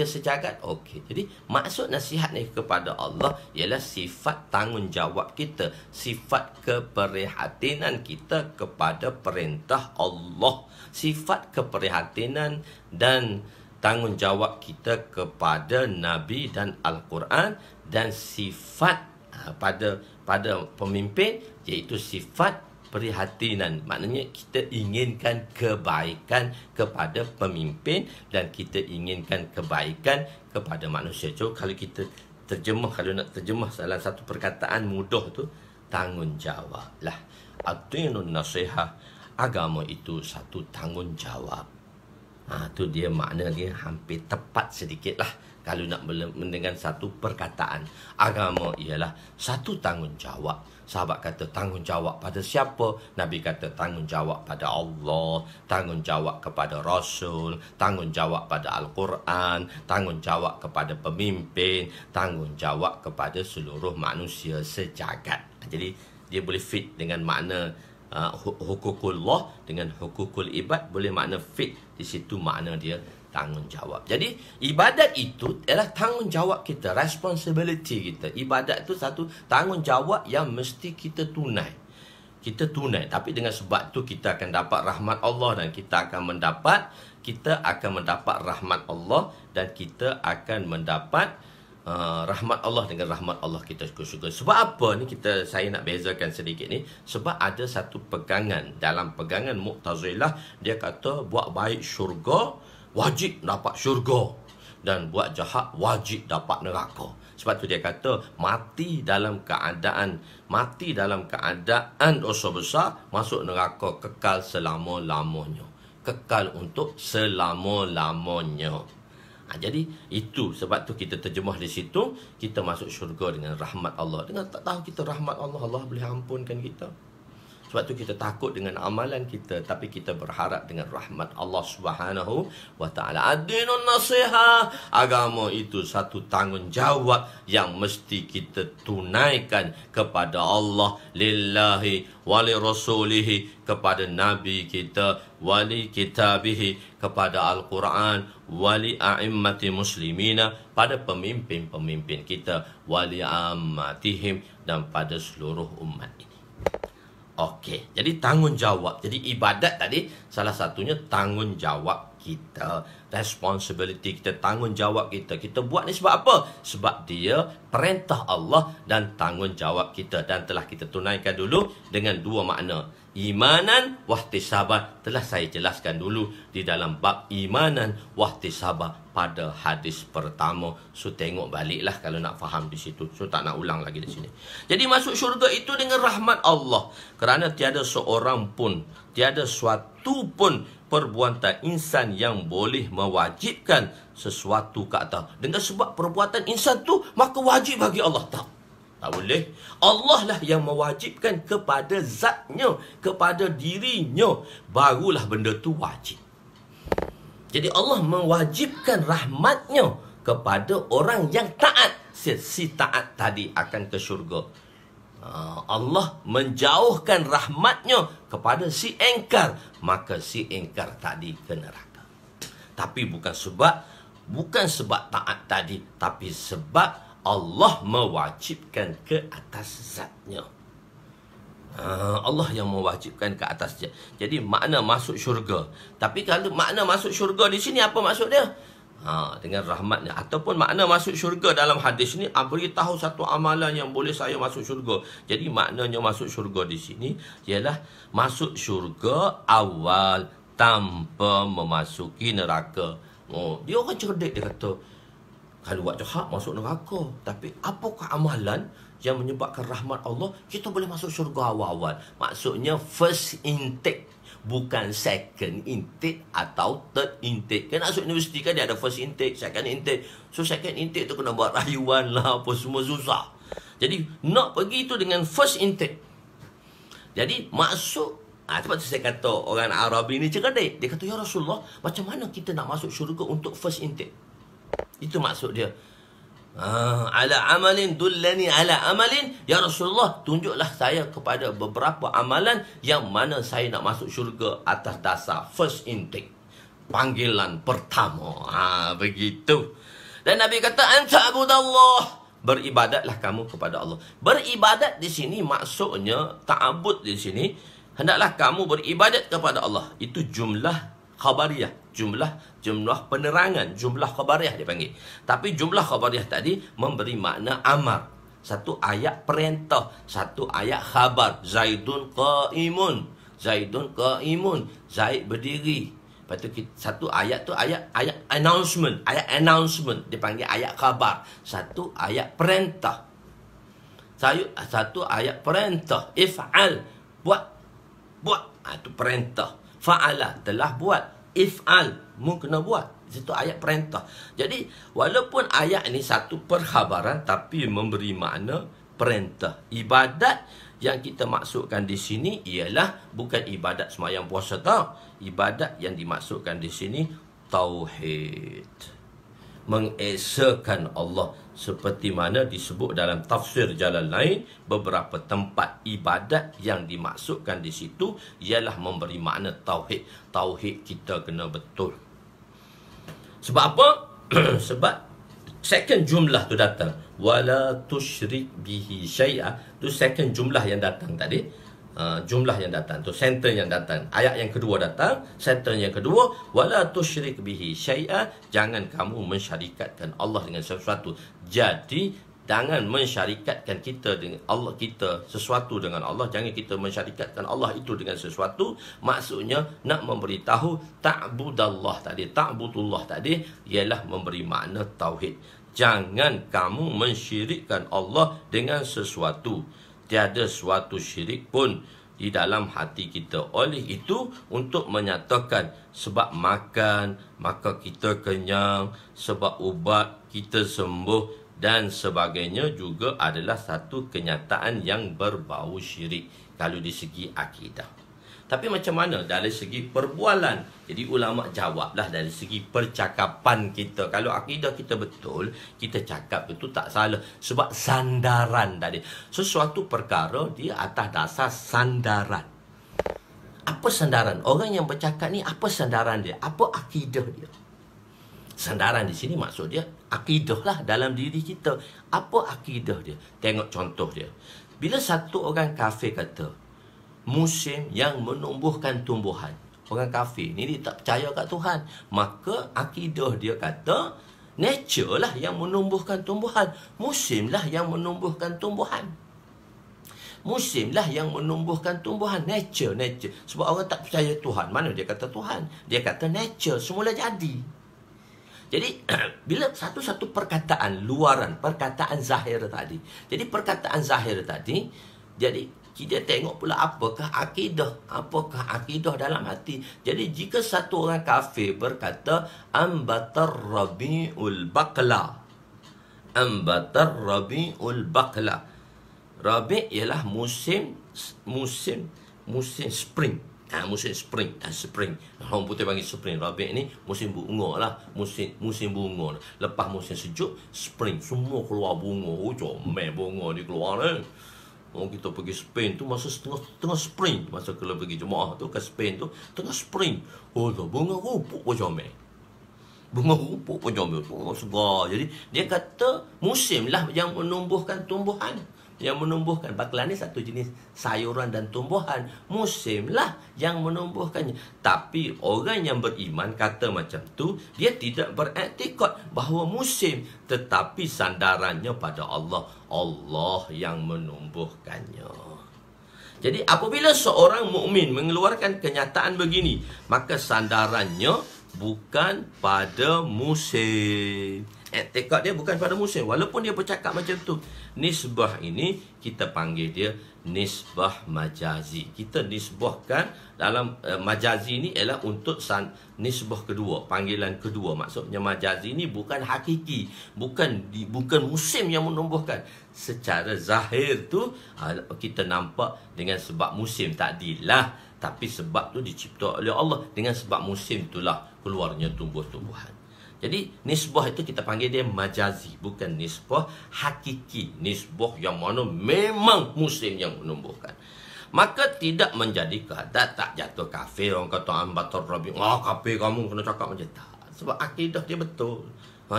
sejagat. Okey. Jadi maksud nasihat ni kepada Allah ialah sifat tanggungjawab kita, sifat keprihatinan kita kepada perintah Allah, sifat keprihatinan dan tanggungjawab kita kepada Nabi dan Al-Quran, dan sifat pada pemimpin iaitu sifat perhatian. Maknanya kita inginkan kebaikan kepada pemimpin dan kita inginkan kebaikan kepada manusia. So kalau kita terjemah, kalau nak terjemah salah satu perkataan mudah tu, tanggungjawab lah. Ad-dinun nasihah, agama itu satu tanggungjawab. Tu dia makna dia hampir tepat sedikit lah. Kalau nak mendengar satu perkataan, agama ialah satu tanggungjawab. Sahabat kata tanggungjawab pada siapa? Nabi kata tanggungjawab pada Allah, tanggungjawab kepada Rasul, tanggungjawab pada Al-Quran, tanggungjawab kepada pemimpin, tanggungjawab kepada seluruh manusia sejagat. Jadi dia boleh fit dengan makna hukukullah dengan hukukul ibad, boleh makna fit di situ, makna dia tanggungjawab. Jadi ibadat itu adalah tanggungjawab kita, responsibility kita. Ibadat itu satu tanggungjawab yang mesti kita tunai. Kita tunai, tapi dengan sebab tu kita akan dapat rahmat Allah, dan kita akan mendapat rahmat Allah, dan kita akan mendapat rahmat Allah. Dengan rahmat Allah kita syukur. Sebab apa ni saya nak bezakan sedikit ni? Sebab ada satu pegangan, dalam pegangan Mu'tazilah, dia kata buat baik syurga wajib dapat syurga, dan buat jahat wajib dapat neraka. Sebab tu dia kata mati dalam keadaan dosa besar, masuk neraka kekal selama-lamanya. Kekal untuk selama-lamanya. Jadi itu sebab tu kita terjemah di situ, kita masuk syurga dengan rahmat Allah. Dengan tak tahu kita rahmat Allah, Allah boleh ampunkan kita. Sebab tu kita takut dengan amalan kita, tapi kita berharap dengan rahmat Allah Subhanahu wa taala. Ad-dinun nasihah, agama itu satu tanggungjawab yang mesti kita tunaikan kepada Allah, lillahi wali rasulihi, kepada nabi kita, wali kitabihi, kepada Al-Quran, wali a'immati muslimina, pada pemimpin-pemimpin kita, wali ammatihim, dan pada seluruh umat ini. Okey, jadi tanggungjawab. Jadi ibadat tadi salah satunya tanggungjawab kita, responsibility kita, tanggungjawab kita. Kita buat ni sebab apa? Sebab dia perintah Allah dan tanggungjawab kita, dan telah kita tunaikan dulu dengan dua makna. Imanan wahtisaban telah saya jelaskan dulu di dalam bab imanan wahtisaban pada hadis pertama. So tengok baliklah kalau nak faham di situ. So tak nak ulang lagi di sini. Jadi masuk syurga itu dengan rahmat Allah, kerana tiada seorang pun, tiada suatu pun perbuatan insan yang boleh mewajibkan sesuatu ke atas. Dengan sebab perbuatan insan tu maka wajib bagi Allah. Tak boleh. Allah lah yang mewajibkan kepada zatnya, kepada dirinya, barulah benda tu wajib. Jadi Allah mewajibkan rahmatnya kepada orang yang taat. Si taat tadi akan ke syurga. Allah menjauhkan rahmatnya kepada si engkar, maka si engkar tadi ke neraka. Tapi bukan sebab taat tadi, tapi sebab Allah mewajibkan ke atas zatnya. Allah yang mewajibkan ke atas zatnya. Jadi makna masuk syurga. Tapi kalau makna masuk syurga di sini, apa maksud dia? Dengan rahmatnya. Ataupun makna masuk syurga dalam hadis ni, beritahu satu amalan yang boleh saya masuk syurga. Jadi maknanya masuk syurga di sini ialah masuk syurga awal tanpa memasuki neraka. Dia orang cerdik, dia kata kalau buat jahat masuk neraka, tapi apakah amalan yang menyebabkan rahmat Allah kita boleh masuk syurga awal-awal? Maksudnya first intake, bukan second intake atau third intake. Kan masuk universiti kan dia ada first intake, second intake. So second intake tu kena buat rayuan lah, apa semua susah. Jadi nak pergi tu dengan first intake. Jadi masuk, sebab tu saya kata orang Arabi ni cerdik. Dia kata, ya Rasulullah, macam mana kita nak masuk syurga untuk first intake? Itu maksud dia. Ala amalin dullani ala amalin. Ya Rasulullah, tunjuklah saya kepada beberapa amalan yang mana saya nak masuk syurga atas dasar first intake, panggilan pertama. Begitu. Dan Nabi kata, anta abudallah, beribadatlah kamu kepada Allah. Beribadat di sini maksudnya ta'abud di sini, hendaklah kamu beribadat kepada Allah. Itu jumlah khabariyah, jumlah penerangan, jumlah khabariyah dipanggil. Tapi jumlah khabariyah tadi memberi makna amar. Satu ayat perintah, satu ayat khabar. Zaidun qaimun, Zaidun qaimun, Zaid berdiri. Lepas tu satu ayat tu ayat announcement, dipanggil ayat khabar. Satu ayat perintah. Satu ayat perintah, if'al, buat. Itu perintah. Fa'ala, telah buat. If'al, mu kena buat. Itu ayat perintah. Jadi walaupun ayat ni satu perkhabaran, tapi memberi makna perintah. Ibadat yang kita maksudkan di sini ialah bukan ibadat sembahyang puasa tau. Ibadat yang dimaksudkan di sini tauhid. Mengesakan Allah, seperti mana disebut dalam tafsir Jalalain, beberapa tempat ibadat yang dimaksudkan di situ ialah memberi makna tauhid. Tauhid kita kena betul. Sebab apa? Sebab second jumlah tu datang, wala tusyrik bihi syai'a. Tu second jumlah yang datang tadi. Jumlah yang datang tu, sentence yang datang, ayat yang kedua datang, sentence yang kedua, wala tusyrik bihi syai'a, jangan kamu mensyarikatkan Allah dengan sesuatu. Jadi jangan mensyarikatkan kita dengan Allah, kita sesuatu dengan Allah. Jangan kita mensyarikatkan Allah itu dengan sesuatu. Maksudnya nak memberitahu ta'budallah tadi, ta'budullah tadi ialah memberi makna tauhid. Jangan kamu mensyirikkan Allah dengan sesuatu. Tiada suatu syirik pun di dalam hati kita. Oleh itu, untuk menyatakan sebab makan maka kita kenyang, sebab ubat kita sembuh dan sebagainya juga adalah satu kenyataan yang berbau syirik kalau di segi akidah. Tapi macam mana dari segi perbualan? Jadi ulama jawablah dari segi percakapan kita. Kalau akidah kita betul, kita cakap itu tak salah. Sebab sandaran tadi, sesuatu perkara dia atas dasar sandaran. Apa sandaran? Orang yang bercakap ni apa sandaran dia? Apa akidah dia? Sandaran di sini maksud dia akidah lah dalam diri kita. Apa akidah dia? Tengok contoh dia. Bila satu orang kafir kata musim yang menumbuhkan tumbuhan, orang kafir ni dia tak percaya kat Tuhan, maka akidah dia kata nature lah yang menumbuhkan tumbuhan, musim lah yang menumbuhkan tumbuhan, musim lah yang menumbuhkan tumbuhan, nature. Sebab orang tak percaya Tuhan, mana dia kata Tuhan? Dia kata nature, semula jadi. Jadi bila satu-satu perkataan luaran, perkataan zahir tadi, jadi perkataan zahir tadi, jadi kita tengok pula apakah akidah dalam hati. Jadi jika satu orang kafir berkata ambatar rabiul baqla, rabi ialah musim spring. Musim spring. Orang putih panggil spring. Rabi ni musim bunga lah, musim bunga. Lepas musim sejuk, spring, semua keluar bunga. Comel bunga ni keluar ni. Kita pergi Spain tu masa tengah spring. Masa kalau pergi jemaah tu ke Spain tu tengah spring. Bunga rumput pun comel. Segar. Jadi dia kata musim lah yang menumbuhkan tumbuhan, yang menumbuhkan. Baqla ni satu jenis sayuran dan tumbuhan. Musim lah yang menumbuhkannya. Tapi orang yang beriman kata macam tu, dia tidak beriktikad bahawa musim, tetapi sandarannya pada Allah. Allah yang menumbuhkannya. Jadi apabila seorang mukmin mengeluarkan kenyataan begini, maka sandarannya bukan pada musim. Etikad dia bukan pada musim. Walaupun dia bercakap macam tu. Nisbah ini kita panggil dia nisbah majazi. Kita nisbahkan dalam majazi ni ialah untuk nisbah kedua, panggilan kedua. Maksudnya majazi ni bukan hakiki, bukan musim yang menumbuhkan. Secara zahir tu kita nampak dengan sebab musim takdilah, tapi sebab tu dicipta oleh Allah. Dengan sebab musim itulah keluarnya tumbuh-tumbuhan. Jadi nisbah itu kita panggil dia majazi, bukan nisbah hakiki. Nisbah yang mana memang Muslim yang menumbuhkan. Maka tidak menjadi kehadat, tak jatuh kafir. Orang kata Ambatul Rabi, kafir kamu kena cakap macam tak. Sebab akidah dia betul.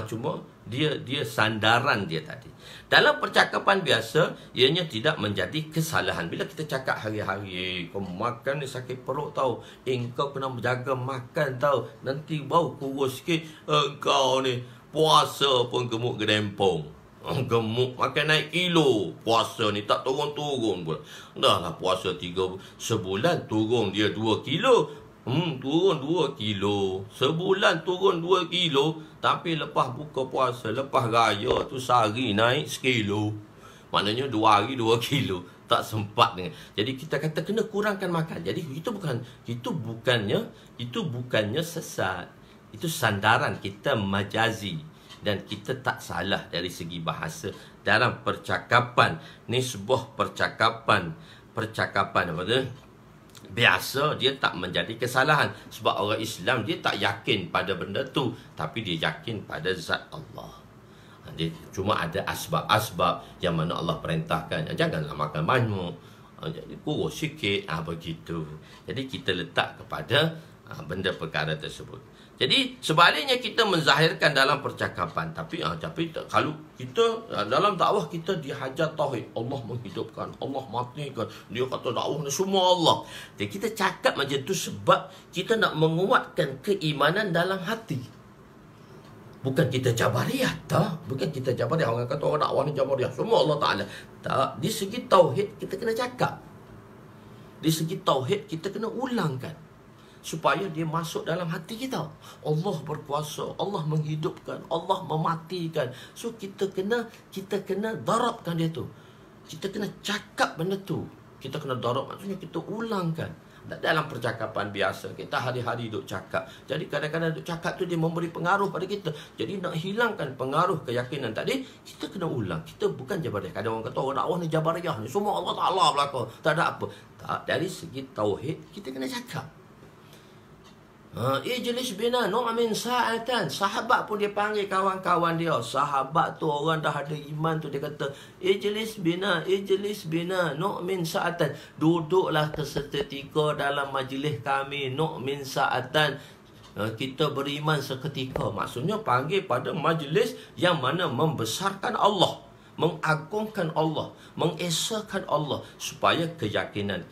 Cuma dia sandaran dia tadi. Dalam percakapan biasa, ianya tidak menjadi kesalahan. Bila kita cakap hari-hari, kau makan ni sakit perut tau. Kau kena berjaga makan tau. Nanti bau kurus sikit. Kau ni puasa pun gemuk gedempong. Gemuk makan naik kilo. Puasa ni tak turun-turun pun. Dah lah puasa 3 sebulan turun dia 2 kilo. Turun 2 kilo. Sebulan turun 2 kilo. Tapi lepas buka puasa, lepas raya tu sehari naik 1 kilo. Maknanya 2 hari 2 kilo. Tak sempat dengan. Jadi kita kata kena kurangkan makan. Jadi itu bukannya sesat. Itu sandaran kita majazi. Dan kita tak salah dari segi bahasa dalam percakapan. Nisbah percakapan apa tu? Biasa dia tak menjadi kesalahan. Sebab orang Islam dia tak yakin pada benda tu, tapi dia yakin pada zat Allah. Dia cuma ada asbab-asbab yang mana Allah perintahkan. Janganlah makan banyak, jadi kurus sikit, begitu. Jadi kita letak kepada benda perkara tersebut. Jadi sebaliknya kita menzahirkan dalam percakapan. Tapi kalau kita dalam dakwah kita dihajar tauhid, Allah menghidupkan, Allah matikan. Dia kata dakwah ni semua Allah. Jadi kita cakap macam tu sebab kita nak menguatkan keimanan dalam hati. Bukan kita jabariyah, tak. Bukan kita jabariyah. Orang kata orang dakwah ni jabariyah, semua Allah Ta'ala. Tak. Di segi tauhid kita kena cakap. Di segi tauhid kita kena ulangkan, supaya dia masuk dalam hati kita. Allah berkuasa, Allah menghidupkan, Allah mematikan. So kita kena darabkan dia tu. Kita kena cakap benda tu. Kita kena darab, maksudnya kita ulangkan. Dalam percakapan biasa kita hari-hari duk cakap. Jadi kadang-kadang duk cakap tu dia memberi pengaruh pada kita. Jadi nak hilangkan pengaruh keyakinan tadi, kita kena ulang. Kita bukan jabariyah. Kadang orang kata orang dakwah ni jabariyah ni, semua Allah Ta'ala belaka. Tak ada apa. Tak, dari segi tauhid kita kena cakap. Ijlis bina nu'min sa'atan. Sahabat pun dia panggil kawan-kawan dia. Sahabat tu orang dah ada iman tu, dia kata ijlis bina nu'min sa'atan. Duduklah seketika dalam majlis kami, nu'min sa'atan. Kita beriman seketika. Maksudnya panggil pada majlis yang mana membesarkan Allah, mengagungkan Allah, mengesakan Allah, supaya keyakinan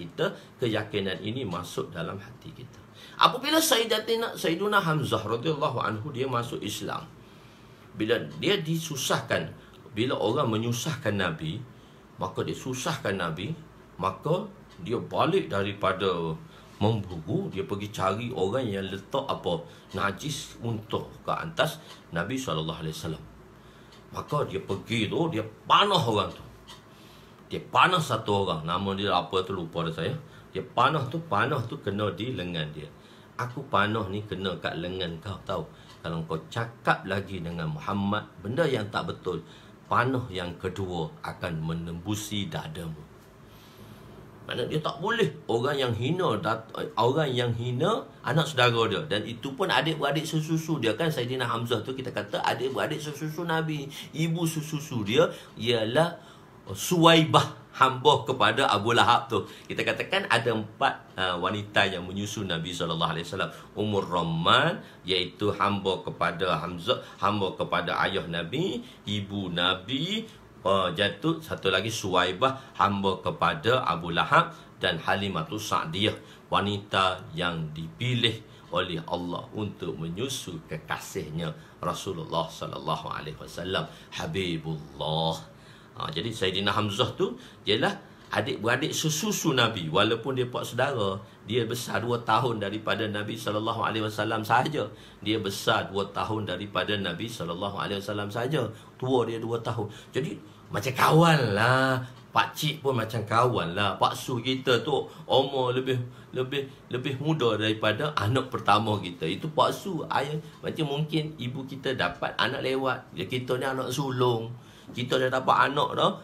ini masuk dalam hati kita. Apabila Sayyiduna Hamzah radhiyallahu anhu dia masuk Islam, bila dia disusahkan, bila orang menyusahkan Nabi, maka dia susahkan Nabi, maka dia balik daripada memburu, dia pergi cari orang yang letak najis untuk ke atas Nabi SAW. Maka dia pergi tu, dia panah orang tu. Dia panah satu orang, nama dia apa tu lupa dah saya. Dia panah tu kena di lengan dia. Aku panah ni kena kat lengan kau, tahu. Kalau kau cakap lagi dengan Muhammad benda yang tak betul, panah yang kedua akan menembusi dadamu. Maksudnya dia tak boleh orang yang hina anak saudara dia. Dan itu pun adik-beradik sesusu dia. Kan Sayyidina Hamzah tu kita kata adik-beradik sesusu Nabi. Ibu sesusu dia ialah Suwaibah, hamba kepada Abu Lahab tu. Kita katakan ada 4 wanita yang menyusu Nabi SAW. Ummur Ramman, iaitu hamba kepada Hamzah, hamba kepada ayah Nabi, ibu Nabi. Jatuh satu lagi Suwaibah, hamba kepada Abu Lahab, dan Halimatus Sa'diyah, wanita yang dipilih oleh Allah untuk menyusu kekasihnya Rasulullah SAW, Habibullah. Jadi Sayyidina Hamzah tu ialah adik-beradik sesusu Nabi. Walaupun dia pak saudara, dia besar 2 tahun daripada Nabi SAW sahaja. Dia besar 2 tahun daripada Nabi SAW sahaja. Tua dia 2 tahun. Jadi macam kawan lah. Pakcik pun macam kawan lah. Pak Su kita tu umur lebih muda daripada anak pertama kita. Itu Pak Su, ayah. Macam mungkin ibu kita dapat anak lewat. Kita ni anak sulung. Kita dah dapat anak dah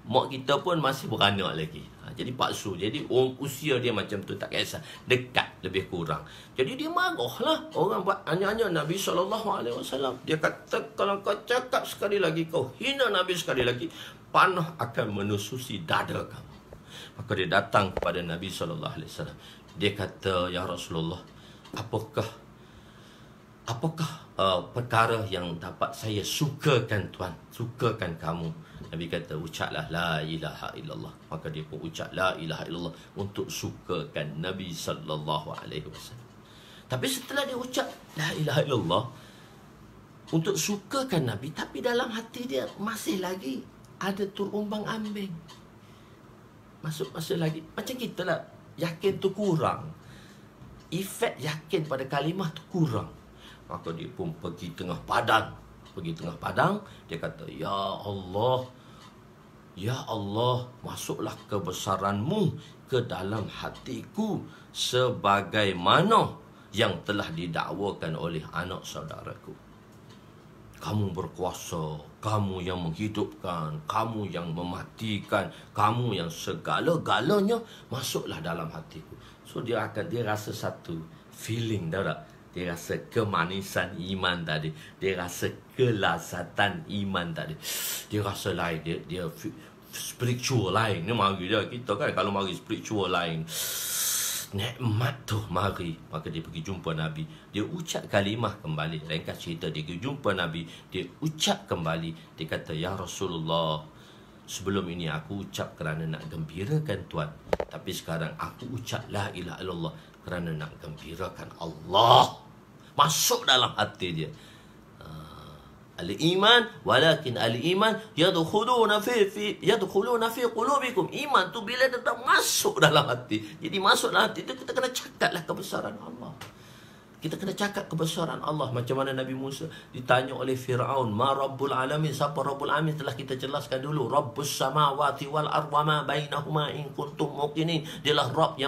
mak kita pun masih beranak lagi. Jadi paksu. Jadi usia dia macam tu, tak kisah. Dekat lebih kurang. Jadi dia marahlah. Orang buat anyanya Nabi SAW. Dia kata, kalau kau cakap sekali lagi, kau hina Nabi sekali lagi, panah akan menususi dada kamu. Maka dia datang kepada Nabi SAW. Dia kata, ya Rasulullah, apakah perkara yang dapat saya sukakan Tuan, sukakan kamu? Nabi kata, ucaplah la ilaha illallah. Maka dia pun ucap la ilaha illallah untuk sukakan Nabi SAW. Tapi setelah dia ucap la ilaha illallah untuk sukakan Nabi, tapi dalam hati dia masih lagi ada terumbang ambing. Masih lagi macam kita lah, yakin tu kurang, efek yakin pada kalimah tu kurang. Maka dia pun pergi tengah padang. Dia kata, ya Allah, masuklah kebesaranmu ke dalam hatiku sebagaimana yang telah didakwakan oleh anak saudaraku. Kamu berkuasa, kamu yang menghidupkan, kamu yang mematikan, kamu yang segala-galanya, masuklah dalam hatiku. So dia rasa satu feeling, tahu tak? Dia rasa kemanisan iman tadi. Dia rasa kelasatan iman tadi. Dia rasa lain. Dia spiritual lain. Ni mari dia. Kita kan kalau mari spiritual lain. Nikmat tu mari. Maka dia pergi jumpa Nabi. Dia ucap kalimah kembali. Ringkas cerita, dia pergi jumpa Nabi. Dia ucap kembali. Dia kata, ya Rasulullah, sebelum ini aku ucap kerana nak gembirakan Tuan. Tapi sekarang aku ucap la ilaha illallah kerana nak gembirakan Allah. Masuk dalam hati dia. Al-iman, walakin al-iman yadkhuluna fi qulubikum. Iman tu bila dia masuk dalam hati. Jadi masuk dalam hati tu, kita kena cakaplah kebesaran Allah. Kita kena cakap kebesaran Allah. Macam mana Nabi Musa ditanya oleh Fir'aun, ma Rabbul Alamin, siapa Rabbul Alamin? Telah kita jelaskan dulu. Rabbus samawati wal arwa ma bainahuma in kuntum muqinin. Dialah Rabb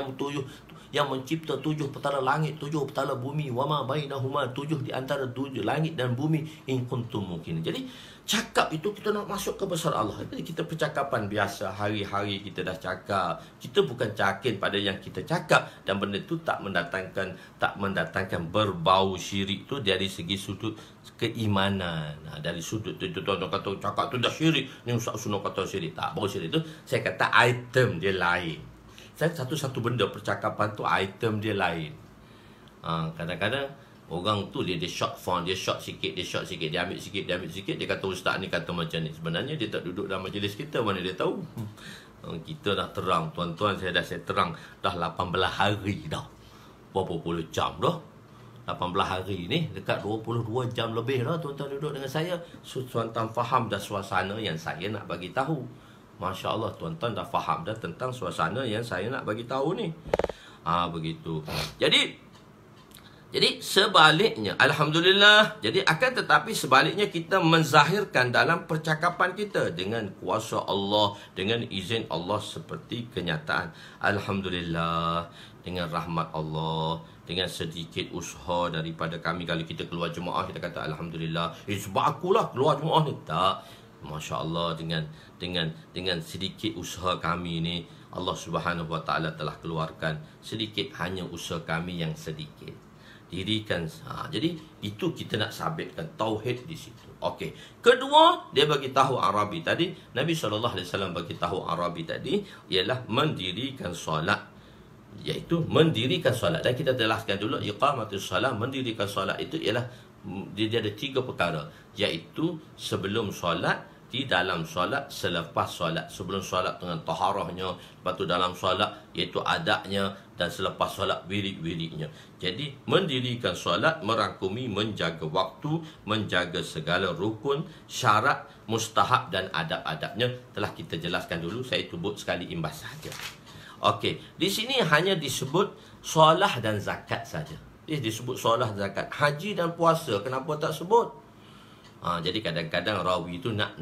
yang mencipta 7 petala langit, 7 petala bumi, wa ma bainahuma, 7 di antara 7 langit dan bumi, in kuntum muqinin. Jadi cakap itu kita nak masuk ke besar Allah. Jadi kita percakapan biasa, hari-hari kita dah cakap. Kita bukan yakin pada yang kita cakap, dan benda itu tak mendatangkan berbau syirik tu dari segi sudut keimanan. Dari sudut tu tuan-tuan kata cakap tu dah syirik, ni Ustaz Sunul kata syirik. Tak, bau syirik tu saya kata item dia lain. Saya satu-satu benda percakapan tu item dia lain. Kadang-kadang orang tu dia short form, dia short sikit, dia ambil sikit, dia kata ustaz ni kata macam ni. Sebenarnya dia tak duduk dalam majlis kita, mana dia tahu. Kita dah terang, tuan-tuan, saya terang dah 18 hari dah. Berapa puluh jam dah. 18 hari ni dekat 22 jam lebih dah tuan-tuan duduk dengan saya. So, tuan-tuan faham dah suasana yang saya nak bagi tahu. Masya Allah, tuan-tuan dah faham dah tentang suasana yang saya nak bagi tahu ni. Begitu. Jadi sebaliknya, alhamdulillah. Jadi akan tetapi sebaliknya kita menzahirkan dalam percakapan kita dengan kuasa Allah, dengan izin Allah seperti kenyataan. Alhamdulillah, dengan rahmat Allah, dengan sedikit usaha daripada kami. Kalau kita keluar jemaah, kita kata alhamdulillah. Sebab akulah keluar jemaah ni. Tak. Masya Allah, dengan sedikit usaha kami ni, Allah Subhanahu Wa Taala telah keluarkan sedikit, hanya usaha kami yang sedikit. Dirikan. Jadi itu kita nak sabitkan tauhid di situ. Okey. Kedua, dia bagi tahu Arabi tadi, Nabi SAW bagi tahu Arabi tadi ialah mendirikan solat. Iaitu mendirikan solat. Dan kita jelaskan dulu iqamatus solat, mendirikan solat itu ialah dia ada 3 perkara, iaitu sebelum solat, di dalam solat, selepas solat. Sebelum solat dengan taharahnya, lepas tu dalam solat iaitu adabnya, dan selepas solat wirid-wiridnya. Jadi mendirikan solat merangkumi menjaga waktu, menjaga segala rukun, syarat, mustahab dan adab-adabnya. Telah kita jelaskan dulu, saya sebut sekali imbas saja. Okey, di sini hanya disebut solat dan zakat saja. Disebut solat, zakat. Haji dan puasa kenapa tak sebut? Jadi kadang-kadang rawi itu nak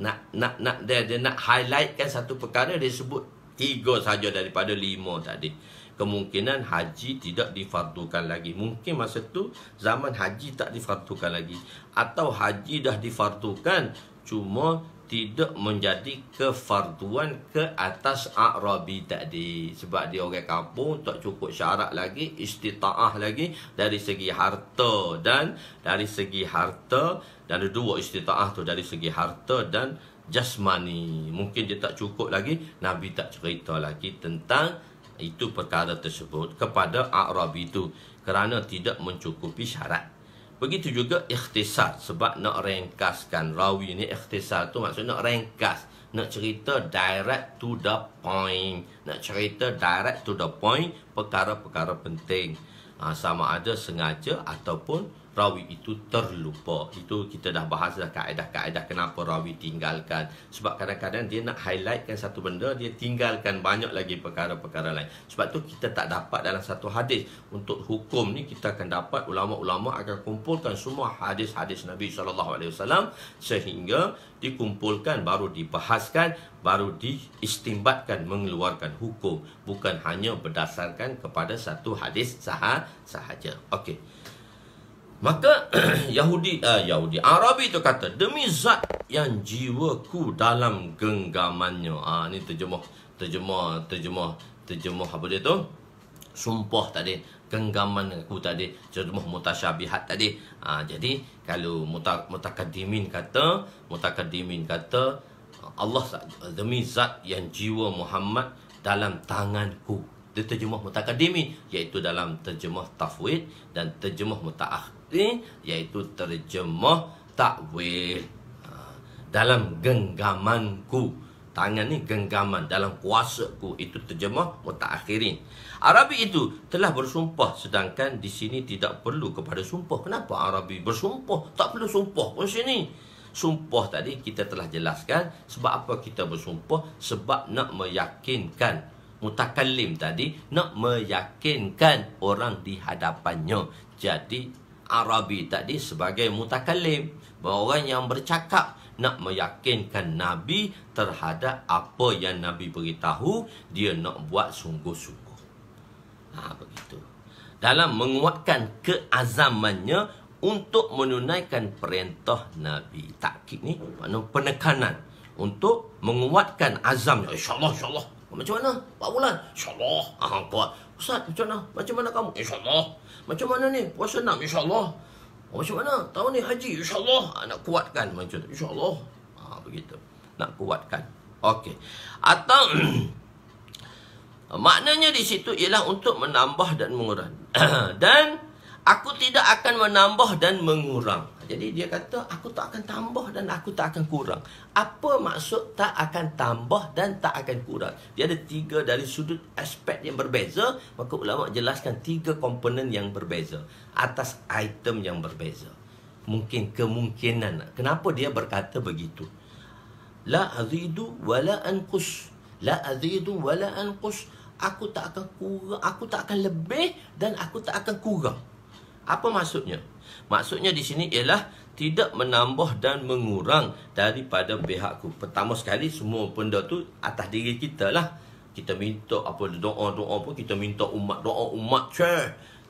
dia nak highlightkan satu perkara, dia sebut 3 saja daripada 5 tadi. Kemungkinan haji tidak difardukan lagi. Mungkin masa tu zaman haji tak difardukan lagi, atau haji dah difardukan cuma tidak menjadi kefarduan ke atas A'rabi tadi. Sebab dia orang kampung, tak cukup syarat lagi, istita'ah lagi dari segi harta dan dari segi harta. Dan ada dua istita'ah tu, dari segi harta dan jasmani. Mungkin dia tak cukup lagi, Nabi tak cerita lagi tentang itu perkara tersebut kepada A'rabi itu kerana tidak mencukupi syarat. Begitu juga ikhtisar, sebab nak ringkaskan rawi ni. Ikhtisar tu maksudnya nak ringkas, nak cerita direct to the point, nak cerita direct to the point perkara-perkara penting. Sama ada sengaja ataupun rawi itu terlupa. Itu kita dah bahas dah kaedah-kaedah kenapa rawi tinggalkan. Sebab kadang-kadang dia nak highlightkan satu benda, dia tinggalkan banyak lagi perkara-perkara lain. Sebab tu kita tak dapat dalam satu hadis. Untuk hukum ni kita akan dapat ulama-ulama akan kumpulkan semua hadis-hadis Nabi SAW sehingga dikumpulkan, baru dibahaskan, baru diistimbatkan mengeluarkan hukum, bukan hanya berdasarkan kepada satu hadis sahaja. Okey. Maka Arabi itu kata, demi zat yang jiwaku dalam genggamannya. Ni terjemah apa dia tu? Sumpah tadi, genggaman aku tadi, terjemah mutasyabihat tadi. Jadi kalau mutakaddimin kata Allah, demi zat yang jiwa Muhammad dalam tanganku. Dia terjemah mutakaddimin, iaitu dalam terjemah tafwid, dan terjemah mutaakhir, iaitu terjemah takwil. Dalam genggamanku. Tangan ni genggaman, dalam kuasaku. Itu terjemah mutaakhirin. Arabi itu telah bersumpah, sedangkan di sini tidak perlu kepada sumpah. Kenapa Arabi bersumpah? Tak perlu sumpah pun sini. Sumpah tadi kita telah jelaskan. Sebab apa kita bersumpah? Sebab nak meyakinkan. Mutakallim tadi nak meyakinkan orang di hadapannya. Jadi Arabi tadi sebagai mutakallim, orang yang bercakap, nak meyakinkan Nabi terhadap apa yang Nabi beritahu, dia nak buat sungguh-sungguh. Begitu. Dalam menguatkan keazamannya untuk menunaikan perintah Nabi. Takkid ni makna penekanan untuk menguatkan azamnya. InsyaAllah, insyaAllah. Macam mana? Pak Bulan? InsyaAllah. Kuat. Ustaz, macam mana? Macam mana kamu? InsyaAllah. Macam mana ni? Puasa 6? InsyaAllah. Macam mana? Tahun ni haji? InsyaAllah. Nak kuatkan macam tu. InsyaAllah. Begitu. Nak kuatkan. Okey. Atau maknanya di situ ialah untuk menambah dan mengurang. Dan aku tidak akan menambah dan mengurang. Jadi dia kata, aku tak akan tambah dan aku tak akan kurang. Apa maksud tak akan tambah dan tak akan kurang? Dia ada 3 dari sudut aspek yang berbeza. Maka ulama jelaskan 3 komponen yang berbeza atas item yang berbeza. Mungkin kemungkinan. Kenapa dia berkata begitu? La azidu wa la anqus. La azidu wa la anqus. Aku tak akan kurang, aku tak akan lebih dan aku tak akan kurang. Apa maksudnya? Maksudnya di sini ialah tidak menambah dan mengurang daripada pihakku. Pertama sekali, semua benda tu atas diri kita lah. Kita minta apa, doa-doa pun kita minta umat, doa umat je.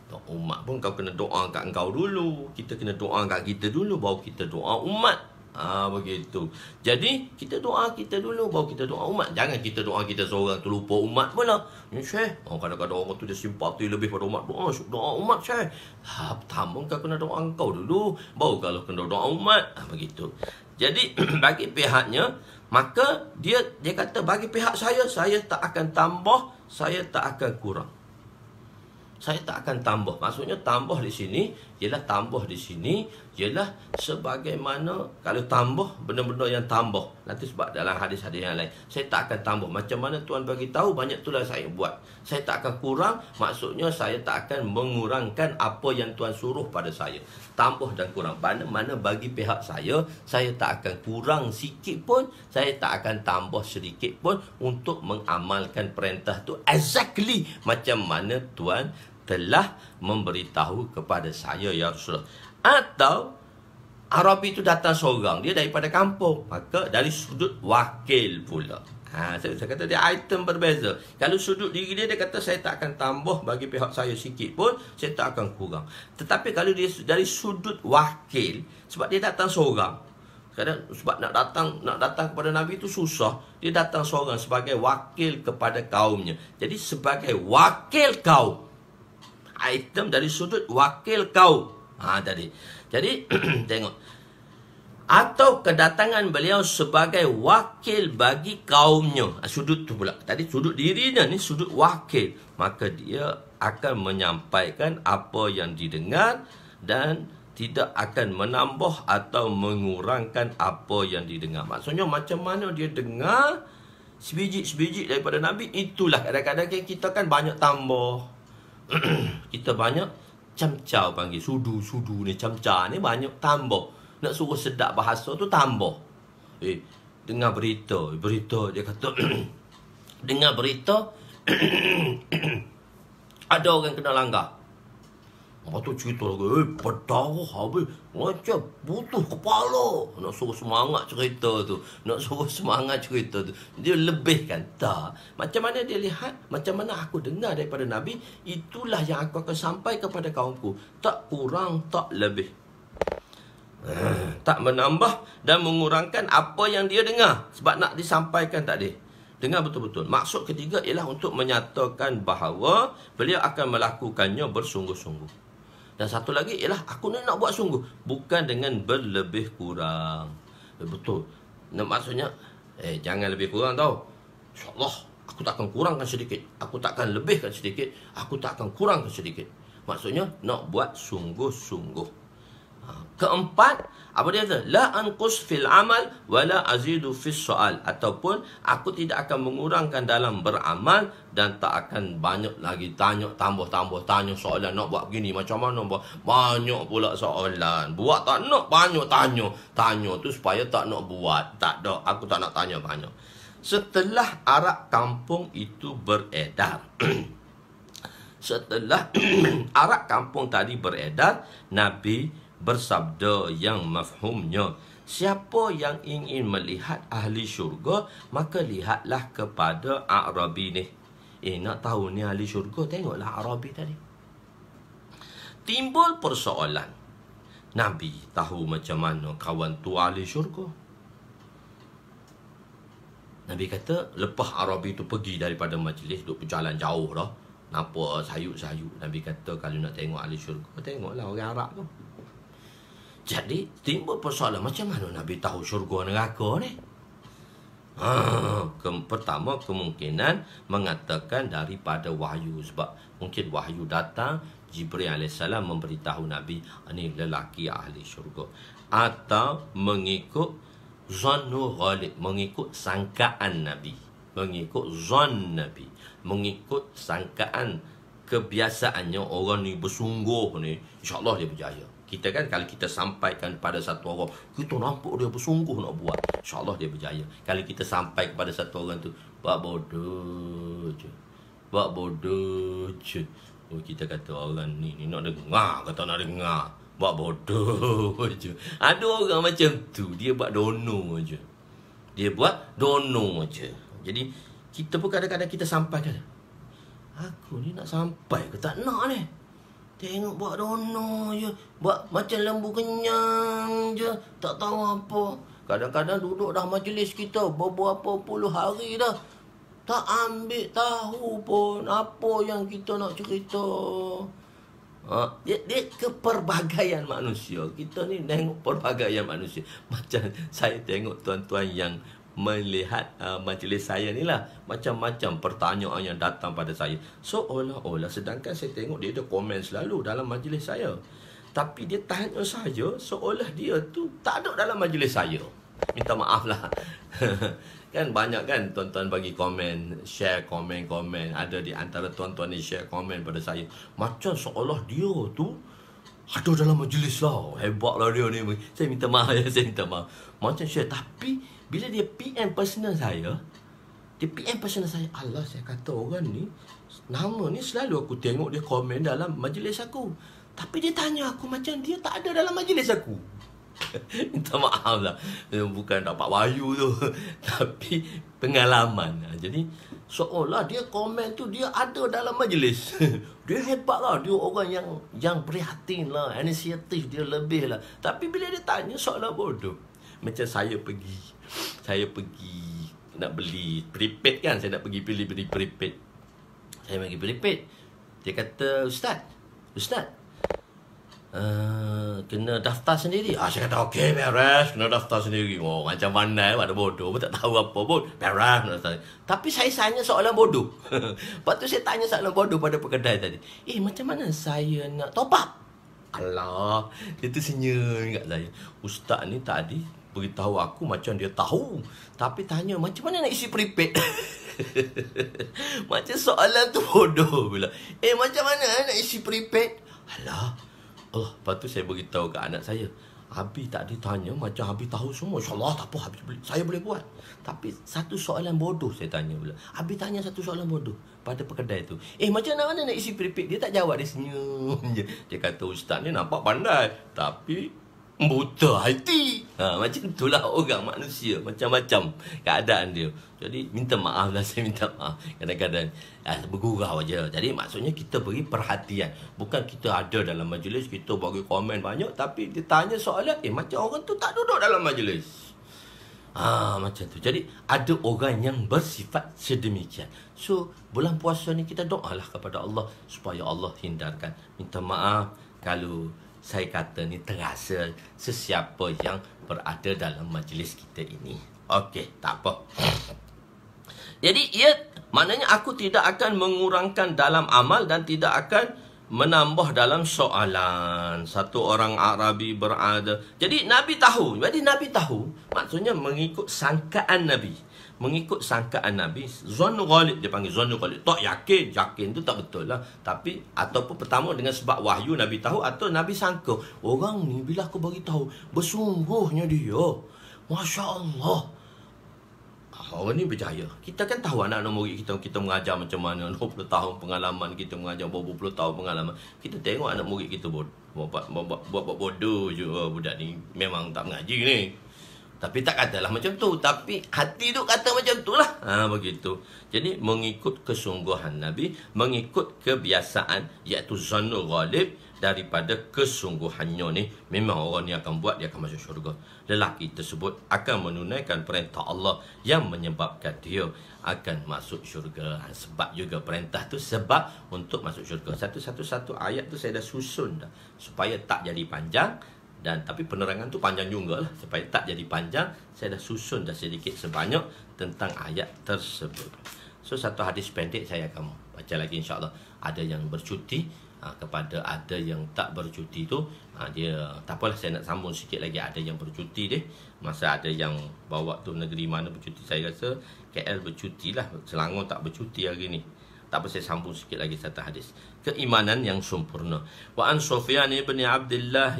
Doa umat pun kau kena doa kat engkau dulu. Kita kena doa kat kita dulu, baru kita doa umat. Begitu. Jadi kita doa kita dulu, baru kita doa umat. Jangan kita doa kita seorang tu lupa umat pula. Ni Syekh, kadang-kadang orang tu dia simpati lebih pada umat. Doa umat Syekh. Pertama kau kena doa engkau dulu, baru kalau kena doa umat. Begitu. Jadi bagi pihaknya, maka dia kata bagi pihak saya tak akan tambah, saya tak akan kurang. Saya tak akan tambah. Maksudnya tambah di sini ialah tambah di sini ialah sebagaimana kalau tambah benda-benda yang tambah. Nanti sebab dalam hadis-hadis yang lain, saya tak akan tambah. Macam mana Tuhan bagi tahu, banyak itulah saya buat. Saya tak akan kurang, maksudnya saya tak akan mengurangkan apa yang Tuhan suruh pada saya. Tambah dan kurang. Mana-mana bagi pihak saya tak akan kurang sikit pun, saya tak akan tambah sedikit pun untuk mengamalkan perintah tu exactly macam mana Tuhan telah memberitahu kepada saya, ya Rasulullah. Atau Arabi itu datang seorang, dia daripada kampung, maka dari sudut wakil pula. Saya kata dia item berbeza. Kalau sudut diri dia kata saya tak akan tambah bagi pihak saya sikit pun, saya tak akan kurang. Tetapi kalau dia dari sudut wakil, sebab dia datang seorang, Kadang sebab nak datang kepada Nabi itu susah. Dia datang seorang sebagai wakil kepada kaumnya. Jadi sebagai wakil kaum. Item dari sudut wakil kaum. Tadi. Jadi tengok. Atau kedatangan beliau sebagai wakil bagi kaumnya. Sudut tu pula. Tadi sudut dirinya ni sudut wakil. Maka dia akan menyampaikan apa yang didengar dan tidak akan menambah atau mengurangkan apa yang didengar. Maksudnya macam mana dia dengar sebiji-sebiji daripada Nabi, itulah kadang-kadang kita kan banyak tambah. Kita banyak camcau panggil. Sudu ni camca ni banyak tambah. Nak suruh sedap bahasa tu tambah. Dengar berita dia kata dengar berita ada orang kena langgar. Lepas tu cerita lagi, berdarah habis. Macam butuh kepala. Nak suruh semangat cerita tu. Dia lebihkan. Tak. Macam mana dia lihat, macam mana aku dengar daripada Nabi, itulah yang aku akan sampai kepada kaumku. Tak kurang, tak lebih. Tak menambah dan mengurangkan apa yang dia dengar. Sebab nak disampaikan tadi. Dengar betul-betul. Maksud ketiga ialah untuk menyatakan bahawa beliau akan melakukannya bersungguh-sungguh. Dan satu lagi ialah aku ni nak buat sungguh. Bukan dengan berlebih kurang. Betul. Maksudnya, jangan lebih kurang tau. InsyaAllah, aku tak akan kurangkan sedikit. Aku tak akan lebihkan sedikit. Aku tak akan kurangkan sedikit. Maksudnya, nak buat sungguh-sungguh. Keempat, apa dia kata? La anqus fil amal wa la azidu fis soal. Ataupun aku tidak akan mengurangkan dalam beramal dan tak akan banyak lagi tanya, tambah tanya soalan. Nak buat begini macam mana buat? Banyak pula soalan. Buat tak nak, banyak tanya. Tanya tu supaya tak nak buat. Tak ada, aku tak nak tanya banyak. Setelah arak kampung itu beredar. Setelah arak kampung tadi beredar, Nabi bersabda yang mafhumnya, siapa yang ingin melihat ahli syurga, maka lihatlah kepada A'rabi ni. Nak tahu ni ahli syurga, tengoklah A'rabi tadi. Timbul persoalan, Nabi tahu macam mana kawan tu ahli syurga? Nabi kata, lepas A'rabi tu pergi daripada majlis, duk berjalan jauh dah, nampak sayuk-sayuk. Nabi kata, kalau nak tengok ahli syurga, tengoklah orang Arab tu. Jadi timbul persoalan, macam mana Nabi tahu syurga neraka ni? Pertama, kemungkinan mengatakan daripada wahyu. Sebab mungkin wahyu datang, Jibril AS memberitahu Nabi, ini lelaki ahli syurga. Atau mengikut zannu ghalib, mengikut sangkaan Nabi. Mengikut zon Nabi. Mengikut sangkaan kebiasaannya, orang ni bersungguh ni, insyaAllah dia berjaya. Kita kan kalau kita sampaikan pada satu orang, kita nampak dia bersungguh nak buat, InsyaAllah dia berjaya. Kalau kita sampai kepada satu orang tu, buat bodoh je, kita kata orang ni nak dengar, kata nak dengar, buat bodoh je. Ada orang macam tu, dia buat dono je. Jadi kita pun kadang-kadang kita sampaikan, aku ni nak sampai ke tak nak ni? Tengok buat dono je, buat macam lembu kenyang je, tak tahu apa. Kadang-kadang duduk dah majlis kita beberapa puluh hari dah, tak ambil tahu pun apa yang kita nak cerita. Dia keperbagaian manusia. Kita ni tengok perbagaian manusia. Macam saya tengok tuan-tuan yang melihat majlis saya ni lah, macam-macam pertanyaan yang datang pada saya. Seolah-olah, sedangkan saya tengok dia ada komen selalu dalam majlis saya, tapi dia tanya saya seolah dia tu tak ada dalam majlis saya. Minta maaf lah. Kan banyak kan tuan-tuan bagi komen, share komen. Ada di antara tuan-tuan ni share komen pada saya, macam seolah dia tu ada dalam majlis lah. Hebatlah dia ni. Saya minta maaf ya, macam share. Tapi bila dia PM personal saya, Allah, saya kata orang ni, nama ni selalu aku tengok dia komen dalam majlis aku, tapi dia tanya aku macam dia tak ada dalam majlis aku. Minta maaf lah, bukan dapat wahyu tu, tapi pengalaman. Jadi seolah dia komen tu dia ada dalam majlis. Dia hebat lah, dia orang yang prihatin lah, inisiatif dia lebih lah. Tapi bila dia tanya, seolah bodoh. Macam saya pergi nak beli prepaid kan. Saya nak pergi beli prepaid. Saya pergi prepaid. Dia kata, Ustaz, kena daftar sendiri. Saya kata, okey, beres. Kena daftar sendiri. Oh, macam mana, ada bodoh pun tak tahu apa pun. Beres. Tapi saya tanya soalan bodoh. Lepas tu saya tanya soalan bodoh pada pekedai tadi. Macam mana saya nak top up? Alah, dia tu senyum kat saya. Ustaz ni tadi beritahu aku macam dia tahu. Tapi tanya macam mana nak isi prepaid. Macam soalan tu bodoh pula. Macam mana nak isi prepaid? Alah. Allah, lepas tu saya beritahu ke anak saya. Abi tak ditanya macam Abi tahu semua. InsyaAllah tak apa, saya boleh buat. Tapi satu soalan bodoh saya tanya pula. Abi tanya satu soalan bodoh pada pekedai tu. Macam mana nak isi prepaid? Dia tak jawab, dia senyum je. Dia kata, Ustaz ni nampak pandai, tapi buta hati. Macam itulah orang manusia. Macam-macam keadaan dia. Jadi minta maaf lah, saya minta maaf. Kadang-kadang bergurau je. Jadi maksudnya kita beri perhatian. Bukan kita ada dalam majlis, kita bagi komen banyak, tapi dia tanya soalan, macam orang tu tak duduk dalam majlis. Macam tu. Jadi ada orang yang bersifat sedemikian. So bulan puasa ni kita doalah kepada Allah supaya Allah hindarkan. Minta maaf kalau saya kata ni terasa sesiapa yang berada dalam majlis kita ini. Okey, tak apa. Jadi maknanya aku tidak akan mengurangkan dalam amal dan tidak akan menambah dalam soalan. Satu orang Arabi berada. Jadi Nabi tahu. Maksudnya mengikut sangkaan Nabi. Zannu ghalib, dia panggil zannu ghalib. Tak yakin tu tak betul lah. Tapi ataupun pertama dengan sebab wahyu Nabi tahu, atau Nabi sangka orang ni bila aku bagi tahu bersungguhnya dia. Masya Allah. Orang ni berjaya. Kita kan tahu anak-anak murid kita mengajar macam mana. 20 tahun pengalaman kita mengajar, berapa puluh tahun pengalaman. Kita tengok anak murid kita buat bodoh je. Budak ni memang tak mengaji ni. Tapi tak katalah macam tu. Tapi hati tu kata macam tu lah. Begitu. Jadi mengikut kesungguhan Nabi, mengikut kebiasaan, iaitu zannul ghalib, daripada kesungguhannya ni, memang orang ni akan buat, dia akan masuk syurga. Lelaki tersebut akan menunaikan perintah Allah yang menyebabkan dia akan masuk syurga. Sebab juga perintah tu sebab untuk masuk syurga. Satu ayat tu saya dah susun dah, supaya tak jadi panjang. Tapi penerangan tu panjang juga lah. Supaya tak jadi panjang, saya dah susun dah sedikit sebanyak tentang ayat tersebut. So satu hadis pendek saya akan baca lagi, insyaAllah. Ada yang bercuti, kepada ada yang tak bercuti tu, dia tak apalah, saya nak sambung sikit lagi. Ada yang bercuti deh, masa ada yang bawa tu negeri mana bercuti, saya rasa KL bercuti lah, Selangor tak bercuti hari ni. Tak apa, saya sambung sikit lagi satu hadis. Keimanan yang sempurna. Wa an Sufyan ibn Abdullah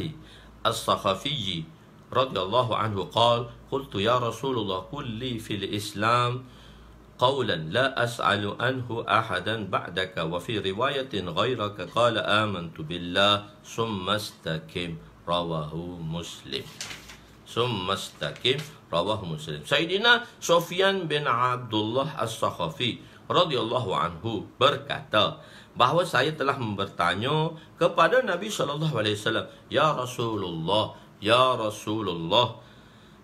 As-Sakhafi radhiyallahu anhu qala qultu ya Rasulullah kulli fil Islam قولا لا أسأل عنه أحدا بعدك وفي رواية غيرك قال آمنت بالله ثم استقم رواه مسلم. Sayyidina Sufyan bin Abdullah As-Sakhafi radhiyallahu anhu berkata bahawa saya telah bertanya kepada Nabi SAW, ya Rasulullah,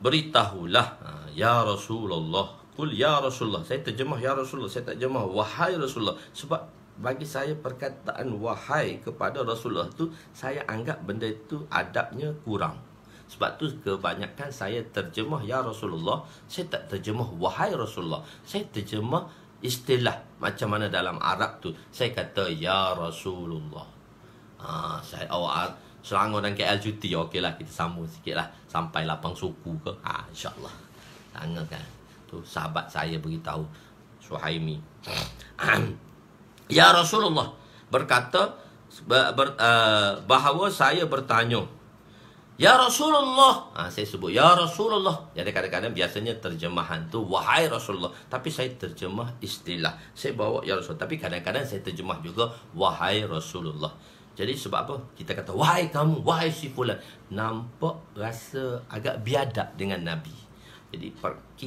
beritahulah, ya Rasulullah. Qul ya Rasulullah. Saya terjemah ya Rasulullah, saya tak terjemah wahai Rasulullah. Sebab bagi saya perkataan wahai kepada Rasulullah tu, saya anggap benda itu adabnya kurang. Sebab tu kebanyakan saya terjemah ya Rasulullah, saya tak terjemah wahai Rasulullah. Saya terjemah istilah macam mana dalam Arab tu. Saya kata ya Rasulullah. Saya Selangor dan KL cuti, okeylah kita sambung sikit lah sampai 8 suku ke. InsyaAllah. Tengok kan. Tu sahabat saya beritahu, Suhaimi. Ya Rasulullah berkata bahawa saya bertanya, ya Rasulullah. Saya sebut ya Rasulullah. Jadi kadang-kadang biasanya terjemahan tu wahai Rasulullah, tapi saya terjemah istilah. Saya bawa ya Rasulullah, tapi kadang-kadang saya terjemah juga wahai Rasulullah. Jadi sebab apa? Kita kata wahai kamu, wahai si fulan, nampak rasa agak biadab dengan Nabi. Jadi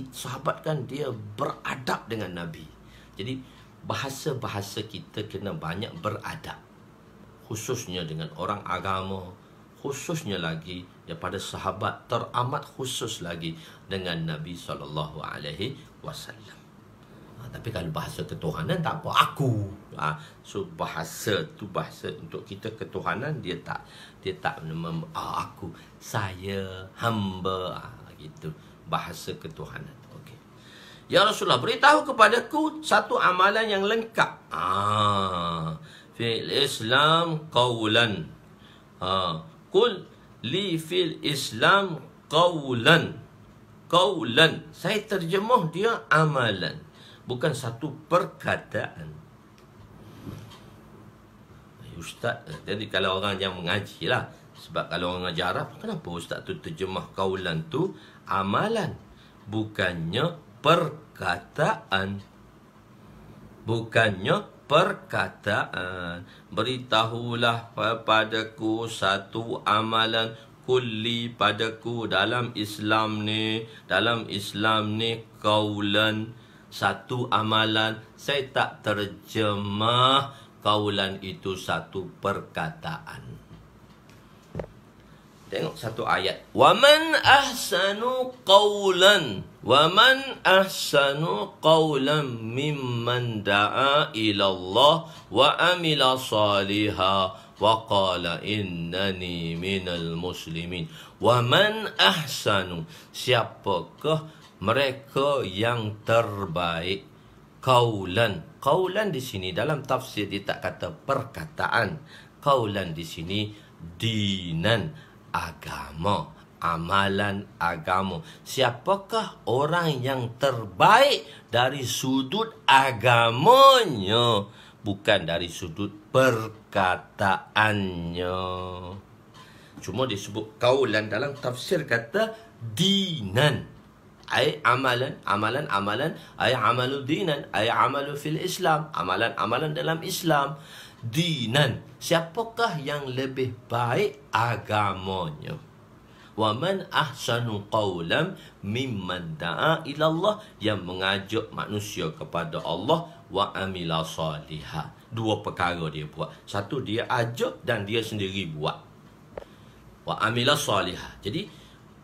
sahabat kan dia beradab dengan Nabi. Jadi bahasa-bahasa kita kena banyak beradab, khususnya dengan orang agama, khususnya lagi daripada sahabat, teramat khusus lagi dengan Nabi SAW. Tapi kalau bahasa ketuhanan tak apa, aku. So bahasa tu bahasa untuk kita ketuhanan, dia tak aku, saya, hamba, gitu bahasa ketuhanan. Okey. Ya Rasulullah, beritahu kepadaku satu amalan yang lengkap. Fil Islam qawlan. Qul li fil Islam qawlan. Qawlan. Saya terjemah dia amalan, bukan satu perkataan. Ustaz, jadi kalau orang yang mengaji lah, sebab kalau orang mengaji Arab, kenapa Ustaz tu terjemah qawlan tu amalan, bukannya perkataan? Bukannya perkataan. Beritahulah kepadaku satu amalan kulli padaku dalam Islam ni, qaulan, satu amalan. Saya tak terjemah qaulan itu satu perkataan. Tengok satu ayat. Waman ahsanu qawlan. Waman ahsanu qawlan mimman da'a ilallah wa amila saliha wa qala innani minal muslimin. Waman ahsanu, siapakah mereka yang terbaik? Qawlan. Qawlan di sini dalam tafsir dia tak kata perkataan. Qawlan di sini dinan, agama, amalan agama. Siapakah orang yang terbaik dari sudut agamanya, bukan dari sudut perkataannya. Cuma disebut qaulan dalam tafsir kata dinan, ay amalan, ay amalu dinan, ay amalu fil Islam, amalan dalam Islam. Dinan, siapakah yang lebih baik agamanya? Wa man ahsanu qawlan mimman da'a ilallah, yang mengajak manusia kepada Allah, wa amila salihah. Dua perkara dia buat. Satu, dia ajak dan dia sendiri buat. Wa amila salihah. Jadi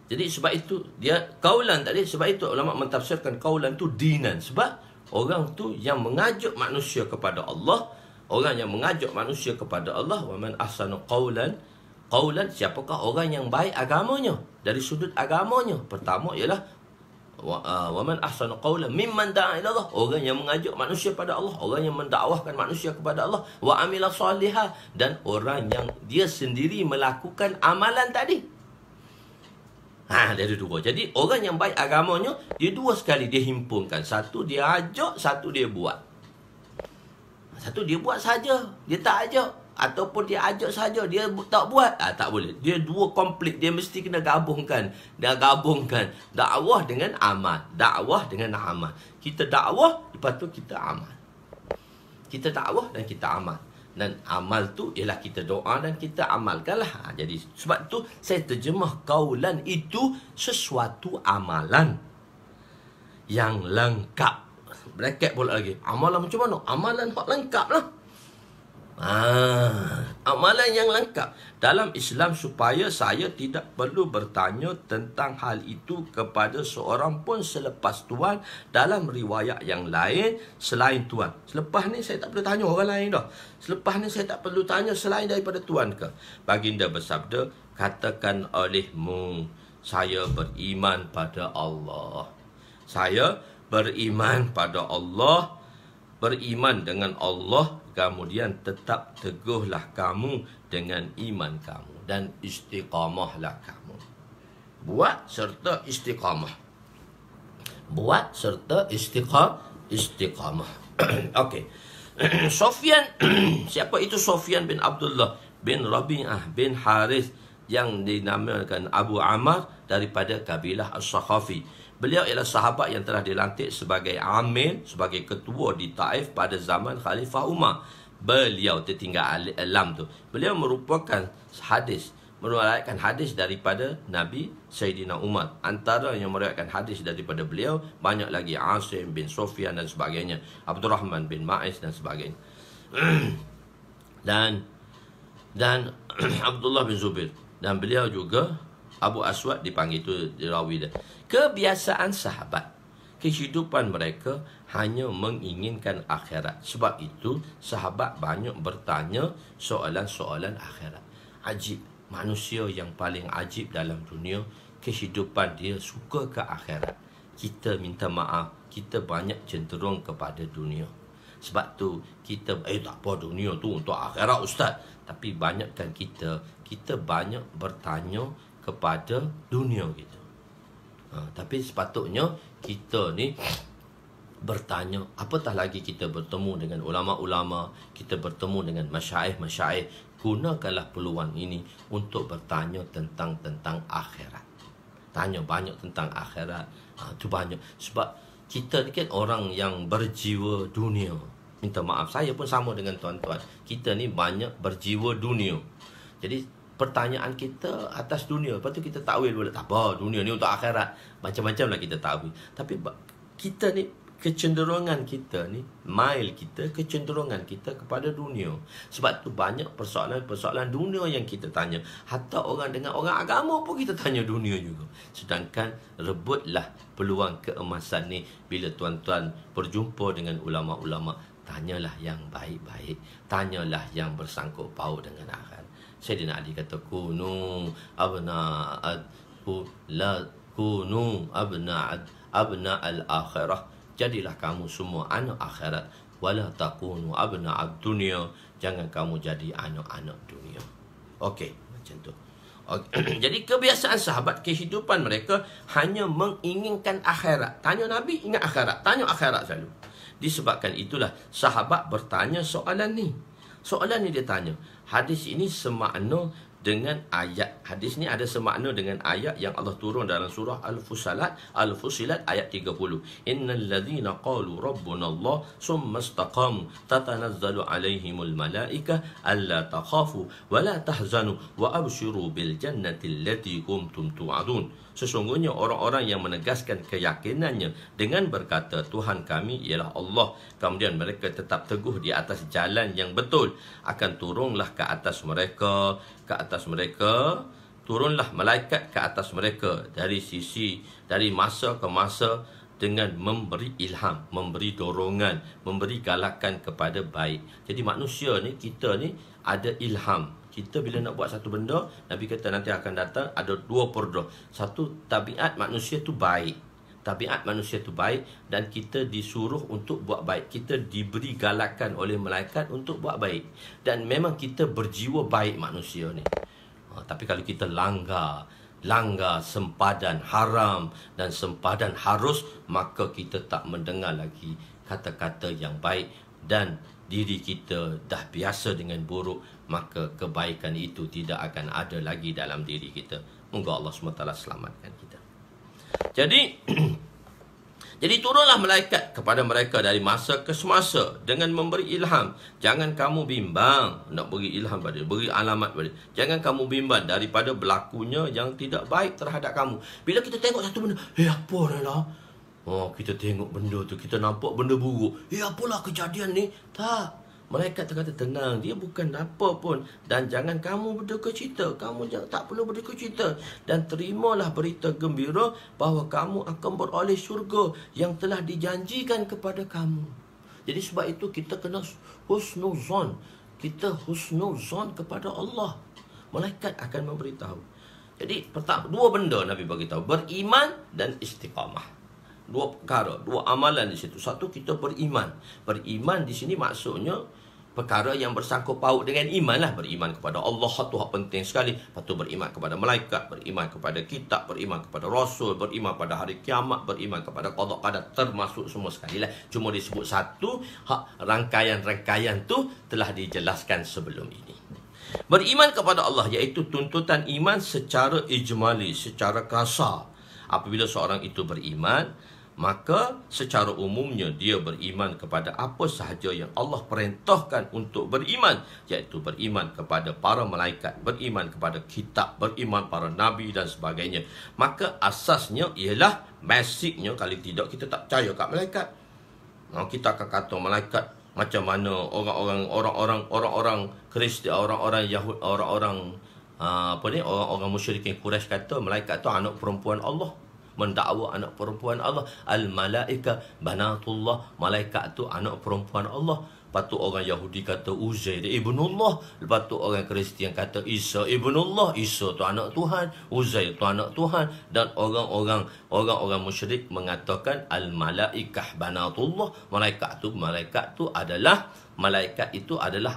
sebab itu dia qaulan tadi, sebab itu ulama mentafsirkan qaulan tu dinan, sebab orang tu yang mengajak manusia kepada Allah. Orang yang mengajak manusia kepada Allah, wa man ahsanu qawlan, siapakah orang yang baik agamanya dari sudut agamanya? Pertama ialah wa man ahsanu qawlan mimman da'a ila Allah, orang yang mengajak manusia pada Allah, orang yang mendakwahkan manusia kepada Allah, wa amila salihah, dan orang yang dia sendiri melakukan amalan tadi. Dari dua. Jadi orang yang baik agamanya, dia dua sekali dia himpunkan. Satu dia ajak, satu dia buat. Satu dia buat saja, dia tak ajak. Ataupun dia ajak saja, dia tak buat. Tak boleh. Dia dua komplit. Dia mesti kena gabungkan. Dia gabungkan dakwah dengan amal. Dakwah dengan amal. Kita dakwah, lepas tu kita amal. Kita dakwah dan kita amal. Dan amal tu ialah kita doa dan kita amalkanlah. Jadi sebab tu saya terjemah qaulan itu sesuatu amalan yang lengkap. Bracket pula lagi. Amalan macam mana? Amalan hak lengkap lah. Amalan yang lengkap dalam Islam, supaya saya tidak perlu bertanya tentang hal itu kepada seorang pun selepas Tuhan. Dalam riwayat yang lain, selain Tuhan. Selepas ni saya tak perlu tanya orang lain dah. Selepas ni saya tak perlu tanya selain daripada Tuhan ke? Baginda bersabda, katakan olehmu, saya beriman pada Allah. Saya beriman pada Allah, beriman dengan Allah, kemudian tetap teguhlah kamu dengan iman kamu, dan istiqamahlah kamu. Buat serta istiqamah. Buat serta istiqamah. Okey. Sufyan, siapa itu Sufyan bin Abdullah bin Rabi'ah bin Harith, yang dinamakan Abu Ammar, daripada kabilah As-Sakhafi. Beliau ialah sahabat yang telah dilantik sebagai amir, sebagai ketua di Taif pada zaman Khalifah Umar. Beliau tertinggal alam tu. Beliau merupakan meriwayatkan hadis daripada Nabi Sayyidina Umar. Antara yang meriwayatkan hadis daripada beliau banyak lagi, Asim bin Sufyan dan sebagainya, Abdurrahman bin Ma'is dan sebagainya. dan Abdullah bin Zubair Dan beliau juga, Abu Aswad dipanggil itu rawi dia. Kebiasaan sahabat, kehidupan mereka hanya menginginkan akhirat. Sebab itu sahabat banyak bertanya soalan-soalan akhirat. Ajib, manusia yang paling ajib dalam dunia, kehidupan dia suka ke akhirat. Kita minta maaf, kita banyak cenderung kepada dunia. Sebab tu kita tak apa, dunia tu untuk akhirat ustaz. Tapi banyakkan kita banyak bertanya kepada dunia kita. Tapi sepatutnya kita ni bertanya, apatah lagi kita bertemu dengan ulama-ulama, kita bertemu dengan masyaikh-masyaikh, gunakanlah peluang ini untuk bertanya tentang akhirat. Tanya banyak tentang akhirat. Itu banyak. Sebab kita ni kan orang yang berjiwa dunia. Minta maaf, saya pun sama dengan tuan-tuan. Kita ni banyak berjiwa dunia. Jadi pertanyaan kita atas dunia. Lepas tu kita takwil pula. Tak apa, dunia ni untuk akhirat. Macam-macam lah kita takwil. Tapi kita ni, kecenderungan kita ni, kecenderungan kita kepada dunia. Sebab tu banyak persoalan-persoalan dunia yang kita tanya. Hatta orang dengan orang agama pun kita tanya dunia juga. Sedangkan rebutlah peluang keemasan ni. Bila tuan-tuan berjumpa dengan ulama-ulama, tanyalah yang baik-baik. Tanyalah yang bersangkut paut dengan akhirat. Sayyidina Ali kata, kunu abna al-akhirah. Jadilah kamu semua anak akhirat. Wala takunu abna'ad dunia. Jangan kamu jadi anak-anak dunia. Okey, macam tu. Okay. Jadi kebiasaan sahabat, kehidupan mereka hanya menginginkan akhirat. Tanya Nabi, ingat akhirat. Tanya akhirat selalu. Disebabkan itulah sahabat bertanya soalan ni. Soalan ni dia tanya. Hadis ini semakna dengan ayat. Hadis ni ada semakna dengan ayat yang Allah turun dalam surah Al-Fusilat ayat 30. Innal ladzina qalu rabbuna Allah summa istaqamu tatanazzalu alaihimul malaikah alla takhafu wa la tahzanu wa abshiru bil jannati allati kuntum tu'adun. Sesungguhnya orang-orang yang menegaskan keyakinannya dengan berkata Tuhan kami ialah Allah, kemudian mereka tetap teguh di atas jalan yang betul, akan turunlah ke atas mereka, turunlah malaikat ke atas mereka dari masa ke masa dengan memberi ilham, memberi dorongan, memberi galakan kepada baik. Jadi manusia ni, kita ni ada ilham. Kita bila nak buat satu benda, Nabi kata nanti akan datang ada dua perda. Satu, tabiat manusia tu baik. Tabiat manusia tu baik dan kita disuruh untuk buat baik. Kita diberi galakan oleh malaikat untuk buat baik. Dan memang kita berjiwa baik manusia ni. Tapi kalau kita langgar sempadan haram dan sempadan harus, maka kita tak mendengar lagi kata-kata yang baik dan diri kita dah biasa dengan buruk, maka kebaikan itu tidak akan ada lagi dalam diri kita. Moga Allah SWT selamatkan kita. Jadi turunlah malaikat kepada mereka dari masa ke semasa dengan memberi ilham. Jangan kamu bimbang, nak beri ilham pada dia, beri alamat pada dia. Jangan kamu bimbang daripada berlakunya yang tidak baik terhadap kamu. Bila kita tengok satu benda, apa ni lah? Kita tengok benda tu, kita nampak benda buruk. Apalah kejadian ni? Tak. Malaikat kata tenang, dia bukan apa pun. Dan jangan kamu berduka cita. Kamu tak perlu berduka cita. Dan terimalah berita gembira bahawa kamu akan beroleh syurga yang telah dijanjikan kepada kamu. Jadi sebab itu kita kena husnuzon. Kita husnuzon kepada Allah. Malaikat akan memberitahu. Jadi dua benda Nabi bagi tahu, beriman dan istiqamah. Dua perkara, dua amalan di situ. Satu, kita beriman. Beriman di sini maksudnya perkara yang bersangkut paut dengan iman lah. Beriman kepada Allah, satu hak penting sekali. Lepas tu beriman kepada malaikat, beriman kepada kitab, beriman kepada rasul, beriman pada hari kiamat, beriman kepada qada qadar, termasuk semua sekali lah. Cuma disebut satu, hak rangkaian-rangkaian tu telah dijelaskan sebelum ini. Beriman kepada Allah iaitu tuntutan iman secara ijmali, secara kasar. Apabila seorang itu beriman, maka secara umumnya dia beriman kepada apa sahaja yang Allah perintahkan untuk beriman, iaitu beriman kepada para malaikat, beriman kepada kitab, beriman para nabi dan sebagainya. Maka asasnya ialah, basicnya, kalau tidak kita tak percaya kat malaikat. Kita akan kata malaikat macam mana orang-orang Kristian, orang-orang Yahudi, orang-orang Apa ni, orang-orang musyrikin Quraisy kata malaikat tu anak perempuan Allah, mendakwa anak perempuan Allah. Al-malaika banatullah, malaikat tu anak perempuan Allah. Lepas tu orang Yahudi kata Uzair ibnullah. Lepas tu orang Kristian kata Isa ibnullah. Isa tu anak Tuhan, Uzair tu anak Tuhan. Dan orang-orang musyrik mengatakan al-malaikah banatullah, malaikat tu adalah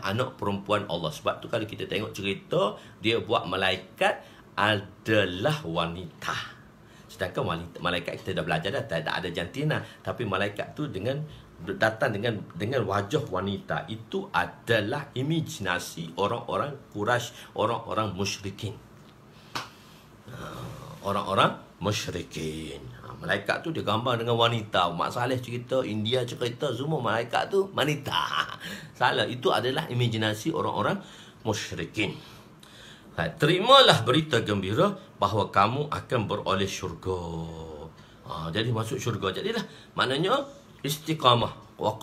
anak perempuan Allah. Sebab tu kalau kita tengok cerita, dia buat malaikat adalah wanita. Sedangkan malaikat kita dah belajar dah, tak ada jantina. Tapi malaikat tu datang dengan wajah wanita. Itu adalah imajinasi orang-orang Quraisy, orang-orang musyrikin. Orang-orang musyrikin. Malaikat tu dia gambar dengan wanita. Mak Saleh cerita, India cerita, semua malaikat tu wanita. Salah, itu adalah imajinasi orang-orang musyrikin. Terimalah berita gembira bahawa kamu akan beroleh syurga. Jadi masuk syurga. Jadilah maknanya istiqamah. Wa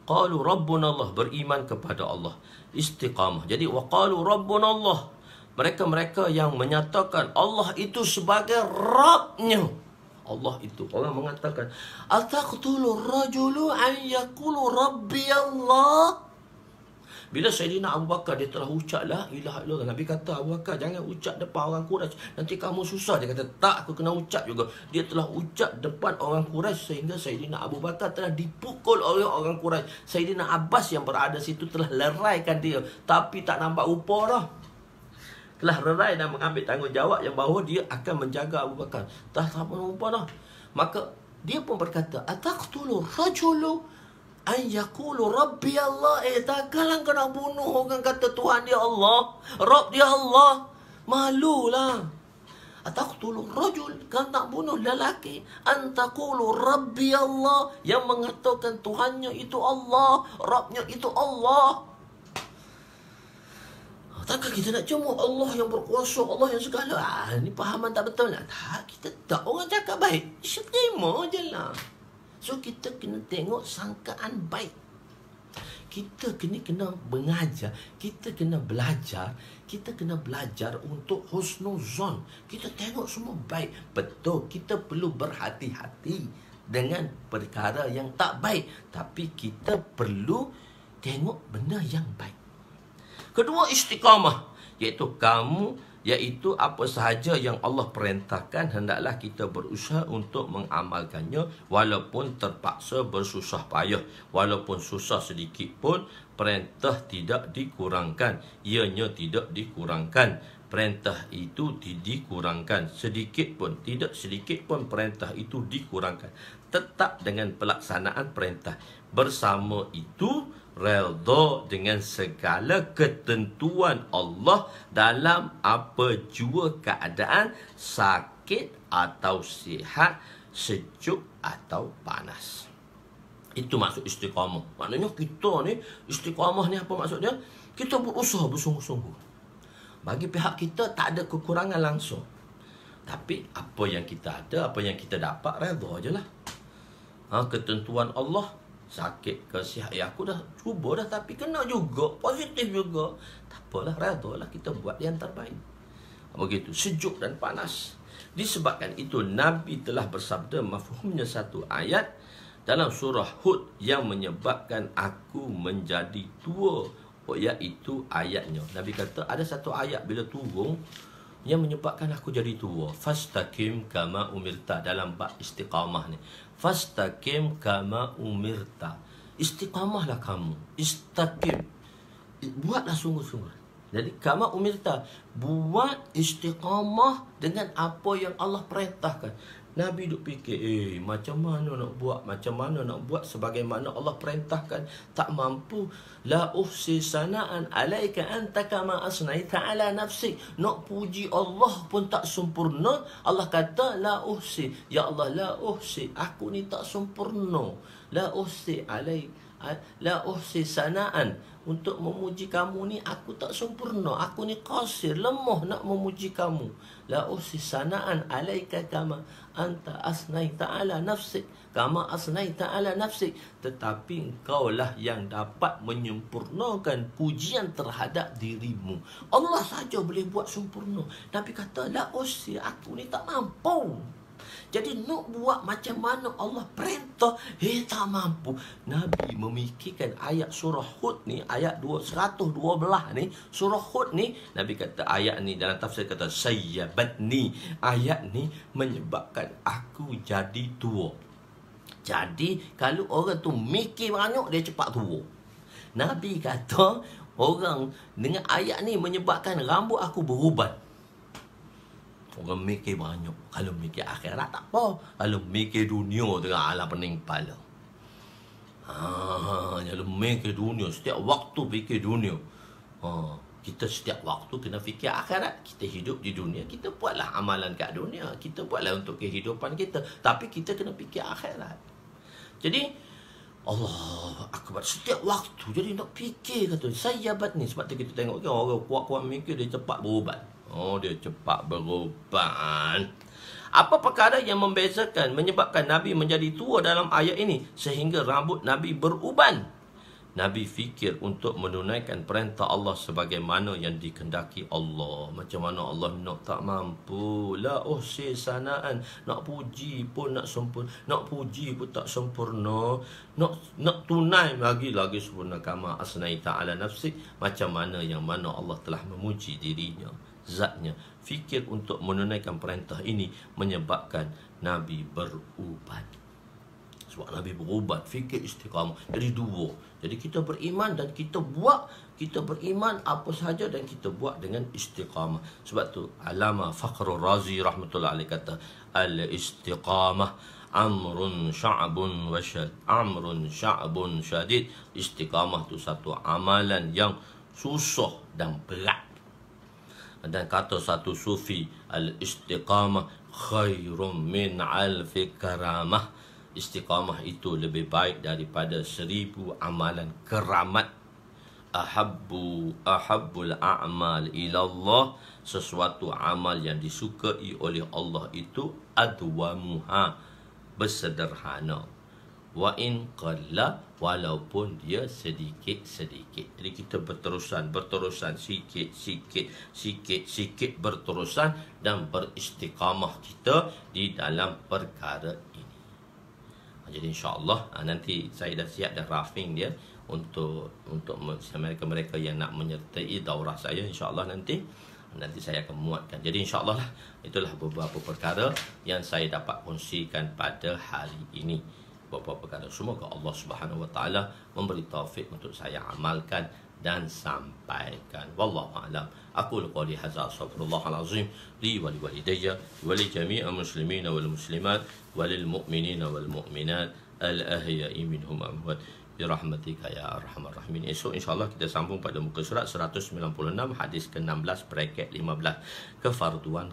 qalu rabbuna Allah, beriman kepada Allah. Istiqamah. Jadi wa qalu rabbuna Allah, mereka-mereka yang menyatakan Allah itu sebagai Rabbnya. Allah itu, orang mengatakan ataqtulu rajulu an yaqulu rabbi Allah. Bila Sayyidina Abu Bakar dia telah ucap la ilaha illallah, Nabi kata Abu Bakar jangan ucap depan orang Quraisy, nanti kamu susah. Dia kata tak, aku kena ucap juga. Dia telah ucap depan orang Quraisy sehingga Sayyidina Abu Bakar telah dipukul oleh orang Quraisy. Sayyidina Abbas yang berada situ telah leraikan dia, tapi tak nampak rupa dah. Telah lerai dan mengambil tanggungjawab yang bahawa dia akan menjaga Abu Bakar. Tak nampak rupa dah. Maka dia pun berkata ataqtulu rajulu an yaqulu rabbi Allah. Takkanlah kau nak bunuh orang kata Tuhan dia Allah, Rabb dia Allah. Malulah. Ataqtulu rajul, kau nak bunuh lelaki an taqulu rabbi Allah, yang mengatakan Tuhannya itu Allah, Rabbnya itu Allah. Takkan kita nak cuma Allah yang berkuasa, Allah yang segala. Ni pahaman tak betul lah. Tak, kita tak. Orang cakap baik, terima je lah. So kita kena tengok sangkaan baik. Kita kena mengajar, kita kena belajar, untuk husnuzon. Kita tengok semua baik. Betul, kita perlu berhati-hati dengan perkara yang tak baik, tapi kita perlu tengok benda yang baik. Kedua, istiqamah, iaitu apa sahaja yang Allah perintahkan hendaklah kita berusaha untuk mengamalkannya, walaupun terpaksa bersusah payah, walaupun susah sedikit pun perintah tidak dikurangkan, ianya tidak dikurangkan. Perintah itu dikurangkan sedikit pun, tidak sedikit pun perintah itu dikurangkan. Tetap dengan pelaksanaan perintah. Bersama itu redha dengan segala ketentuan Allah dalam apa jua keadaan, sakit atau sihat, sejuk atau panas. Itu maksud istiqamah. Maknanya kita ni, istiqamah ni apa maksudnya? Kita berusaha bersungguh-sungguh. Bagi pihak kita tak ada kekurangan langsung, tapi apa yang kita ada, apa yang kita dapat, redha je lah. Ketentuan Allah, sakit ke sihat, aku dah cuba dah tapi kena juga, positif juga, tak apalah, redha lah, kita buat yang terbaik. Begitu, sejuk dan panas. Disebabkan itu Nabi telah bersabda, mafhumnya satu ayat dalam surah Hud yang menyebabkan aku menjadi tua, iaitu ayatnya. Nabi kata ada satu ayat bila turun yang menyebabkan aku jadi tua. Fastaqim kama umirta, dalam bab istiqamah ni. Fastaqim kama umirta, istiqamahlah kamu, istaqim, buatlah sungguh-sungguh. Jadi kama umirta, buat istiqamah dengan apa yang Allah perintahkan. Nabi duk fikir, macam mana nak buat sebagaimana Allah perintahkan, tak mampu. La uhsi sana'an alaika anta kama asnaita ala nafsik, nak puji Allah pun tak sempurna. Allah kata la uhsi, ya Allah la uhsi, aku ni tak sempurna. La uhsi alaik La uhsi sana'an, untuk memuji kamu ni aku tak sempurna, aku ni qasir, lemah nak memuji kamu. La uhsi sana'an alaika kama anta asnaita ala nafsik, kama asnaita ala nafsik. Tetapi engkaulah yang dapat menyempurnakan pujian terhadap dirimu. Allah saja boleh buat sempurna. Nabi kata, la uhsi, aku ni tak mampu. Jadi nak buat macam mana Allah perintah, tak mampu. Nabi memikirkan ayat surah Hud ni, ayat 112 ni, surah Hud ni, Nabi kata ayat ni dalam tafsir kata sayyabatni, ayat ni menyebabkan aku jadi tua. Jadi kalau orang tu mikir banyak, dia cepat tua. Nabi kata orang dengan ayat ni menyebabkan rambut aku beruban. Orang mikir banyak. Kalau mikir akhirat tak apa. Kalau mikir dunia tengah alam pening kepala. Kalau mikir dunia, setiap waktu fikir dunia. Kita setiap waktu kena fikir akhirat. Kita hidup di dunia, kita buatlah amalan kat dunia. Kita buatlah untuk kehidupan kita. Tapi kita kena fikir akhirat. Jadi Allah akbar, setiap waktu. Jadi nak fikir kata sayyabat ni. Sebab tu kita tengok kan orang kuat-kuat mikir, dia cepat berubat. Dia cepat beruban. Apa perkara yang membezakan, menyebabkan Nabi menjadi tua dalam ayat ini sehingga rambut Nabi beruban? Nabi fikir untuk menunaikan perintah Allah sebagaimana yang dikehendaki Allah. Macam mana Allah nak, tak mampu. La uhsi sanaan, nak puji pun nak sempurna, nak puji pun tak sempurna. Nak tunai lagi sempurna. Kama asnaita ala nafsik, macam mana yang mana Allah telah memuji dirinya, zatnya. Fikir untuk menunaikan perintah ini menyebabkan Nabi beruban. Sebab Nabi berubat, fikir istiqamah. Jadi dua. Jadi kita beriman dan kita buat. Kita beriman apa sahaja dan kita buat dengan istiqamah. Sebab tu Alama Fakhrul Razi rahmatullah alaih kata, al-istiqamah amrun sya'bun wasyad. Amrun sya'bun syadid. Istiqamah tu satu amalan yang susah dan berat. Dan kata satu sufi, al-istiqamah khairum min alfi karamah. Istiqamah itu lebih baik daripada 1000 amalan keramat. Ahabbul a'mal ilallah, sesuatu amal yang disukai oleh Allah itu adwamuha, bersederhana. Wa in qalla, walaupun dia sedikit-sedikit. Jadi kita berterusan sikit berterusan dan beristiqamah kita di dalam perkara ini. Jadi insya-Allah nanti saya dah siap dah drafting dia untuk mereka yang nak menyertai daurah saya, insya-Allah nanti saya akan muatkan. Jadi insya-Allah lah, itulah beberapa perkara yang saya dapat kongsikan pada hari ini. Beberapa perkara, semoga Allah Subhanahu Wa Taala memberi taufik untuk saya amalkan dan sampaikan. Wallahu a'lam. Aqulu qouli hadza, astaghfirullahal azim li wa li walidayya wa li jami'il muslimin wal muslimat wa lil mu'minina wal mu'minat al ahya'i minhum amwat birahmatika ya arhamar rahimin. Esok insya-Allah kita sambung pada muka surat 196 hadis ke-16 bracket 15,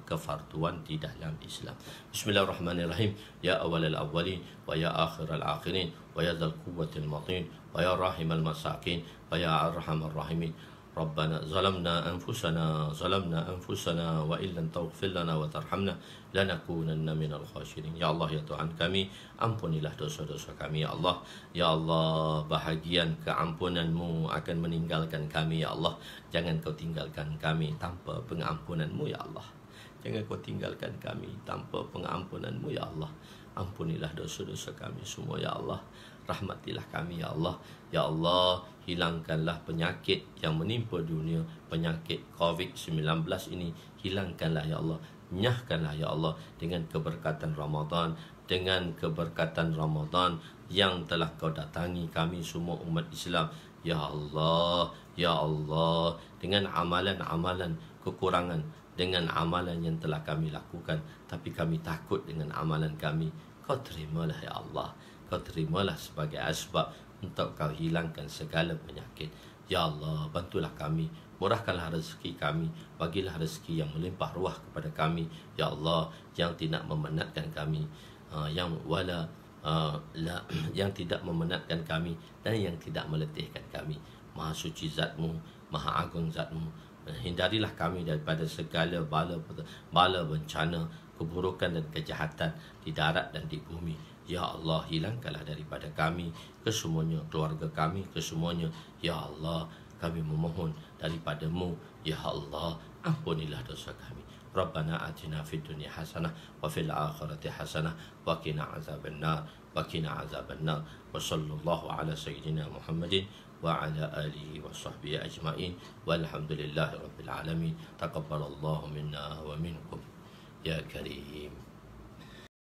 kefarduan di dalam Islam. Bismillahirrahmanirrahim. Ya awalal awwalin wa ya akhiral akhirin wa ya dzal quwwatil matin wa ya rahimal masakin wa ya arhamar rahimin. Rabbana zalamna anfusana wa illam taghfir lana wa tarhamna lanakunanna minal khasirin. Ya Allah, ya Tuhan kami, ampunilah dosa-dosa kami ya Allah. Ya Allah, bahagian keampunan-Mu akan meninggalkan kami ya Allah. Jangan Kau tinggalkan kami tanpa pengampunan-Mu ya Allah. Jangan Kau tinggalkan kami tanpa pengampunan-Mu ya Allah. Ampunilah dosa-dosa kami semua ya Allah. Rahmatilah kami ya Allah. Ya Allah, hilangkanlah penyakit yang menimpa dunia, penyakit COVID-19 ini. Hilangkanlah ya Allah. Nyahkanlah ya Allah dengan keberkatan Ramadan, dengan keberkatan Ramadan yang telah Kau datangi kami semua umat Islam. Ya Allah, ya Allah, dengan amalan-amalan kekurangan, dengan amalan yang telah kami lakukan, tapi kami takut dengan amalan kami, Kau terimalah ya Allah. Kau terimalah sebagai asbab untuk Kau hilangkan segala penyakit. Ya Allah, bantulah kami, murahkanlah rezeki kami, bagilah rezeki yang melimpah ruah kepada kami. Ya Allah, yang tidak memenatkan kami, yang wala yang tidak memenatkan kami dan yang tidak meletihkan kami. Maha suci zatmu, maha agung zatmu. Hindarilah kami daripada segala bala bencana, keburukan dan kejahatan di darat dan di bumi. Ya Allah, hilangkanlah daripada kami kesemuanya, keluarga kami kesemuanya. Ya Allah, kami memohon daripadamu. Ya Allah, ampunilah dosa kami. Rabbana atina fid dunya hasanah wa fil akhirati hasanah wa qina azabannar wa qina azabannar. Wa sallallahu ala sayyidina Muhammadin wa ala alihi wa sahbihi ajma'in. Walhamdulillahi rabbil alamin. Taqabbalallahu minna wa minkum ya karim.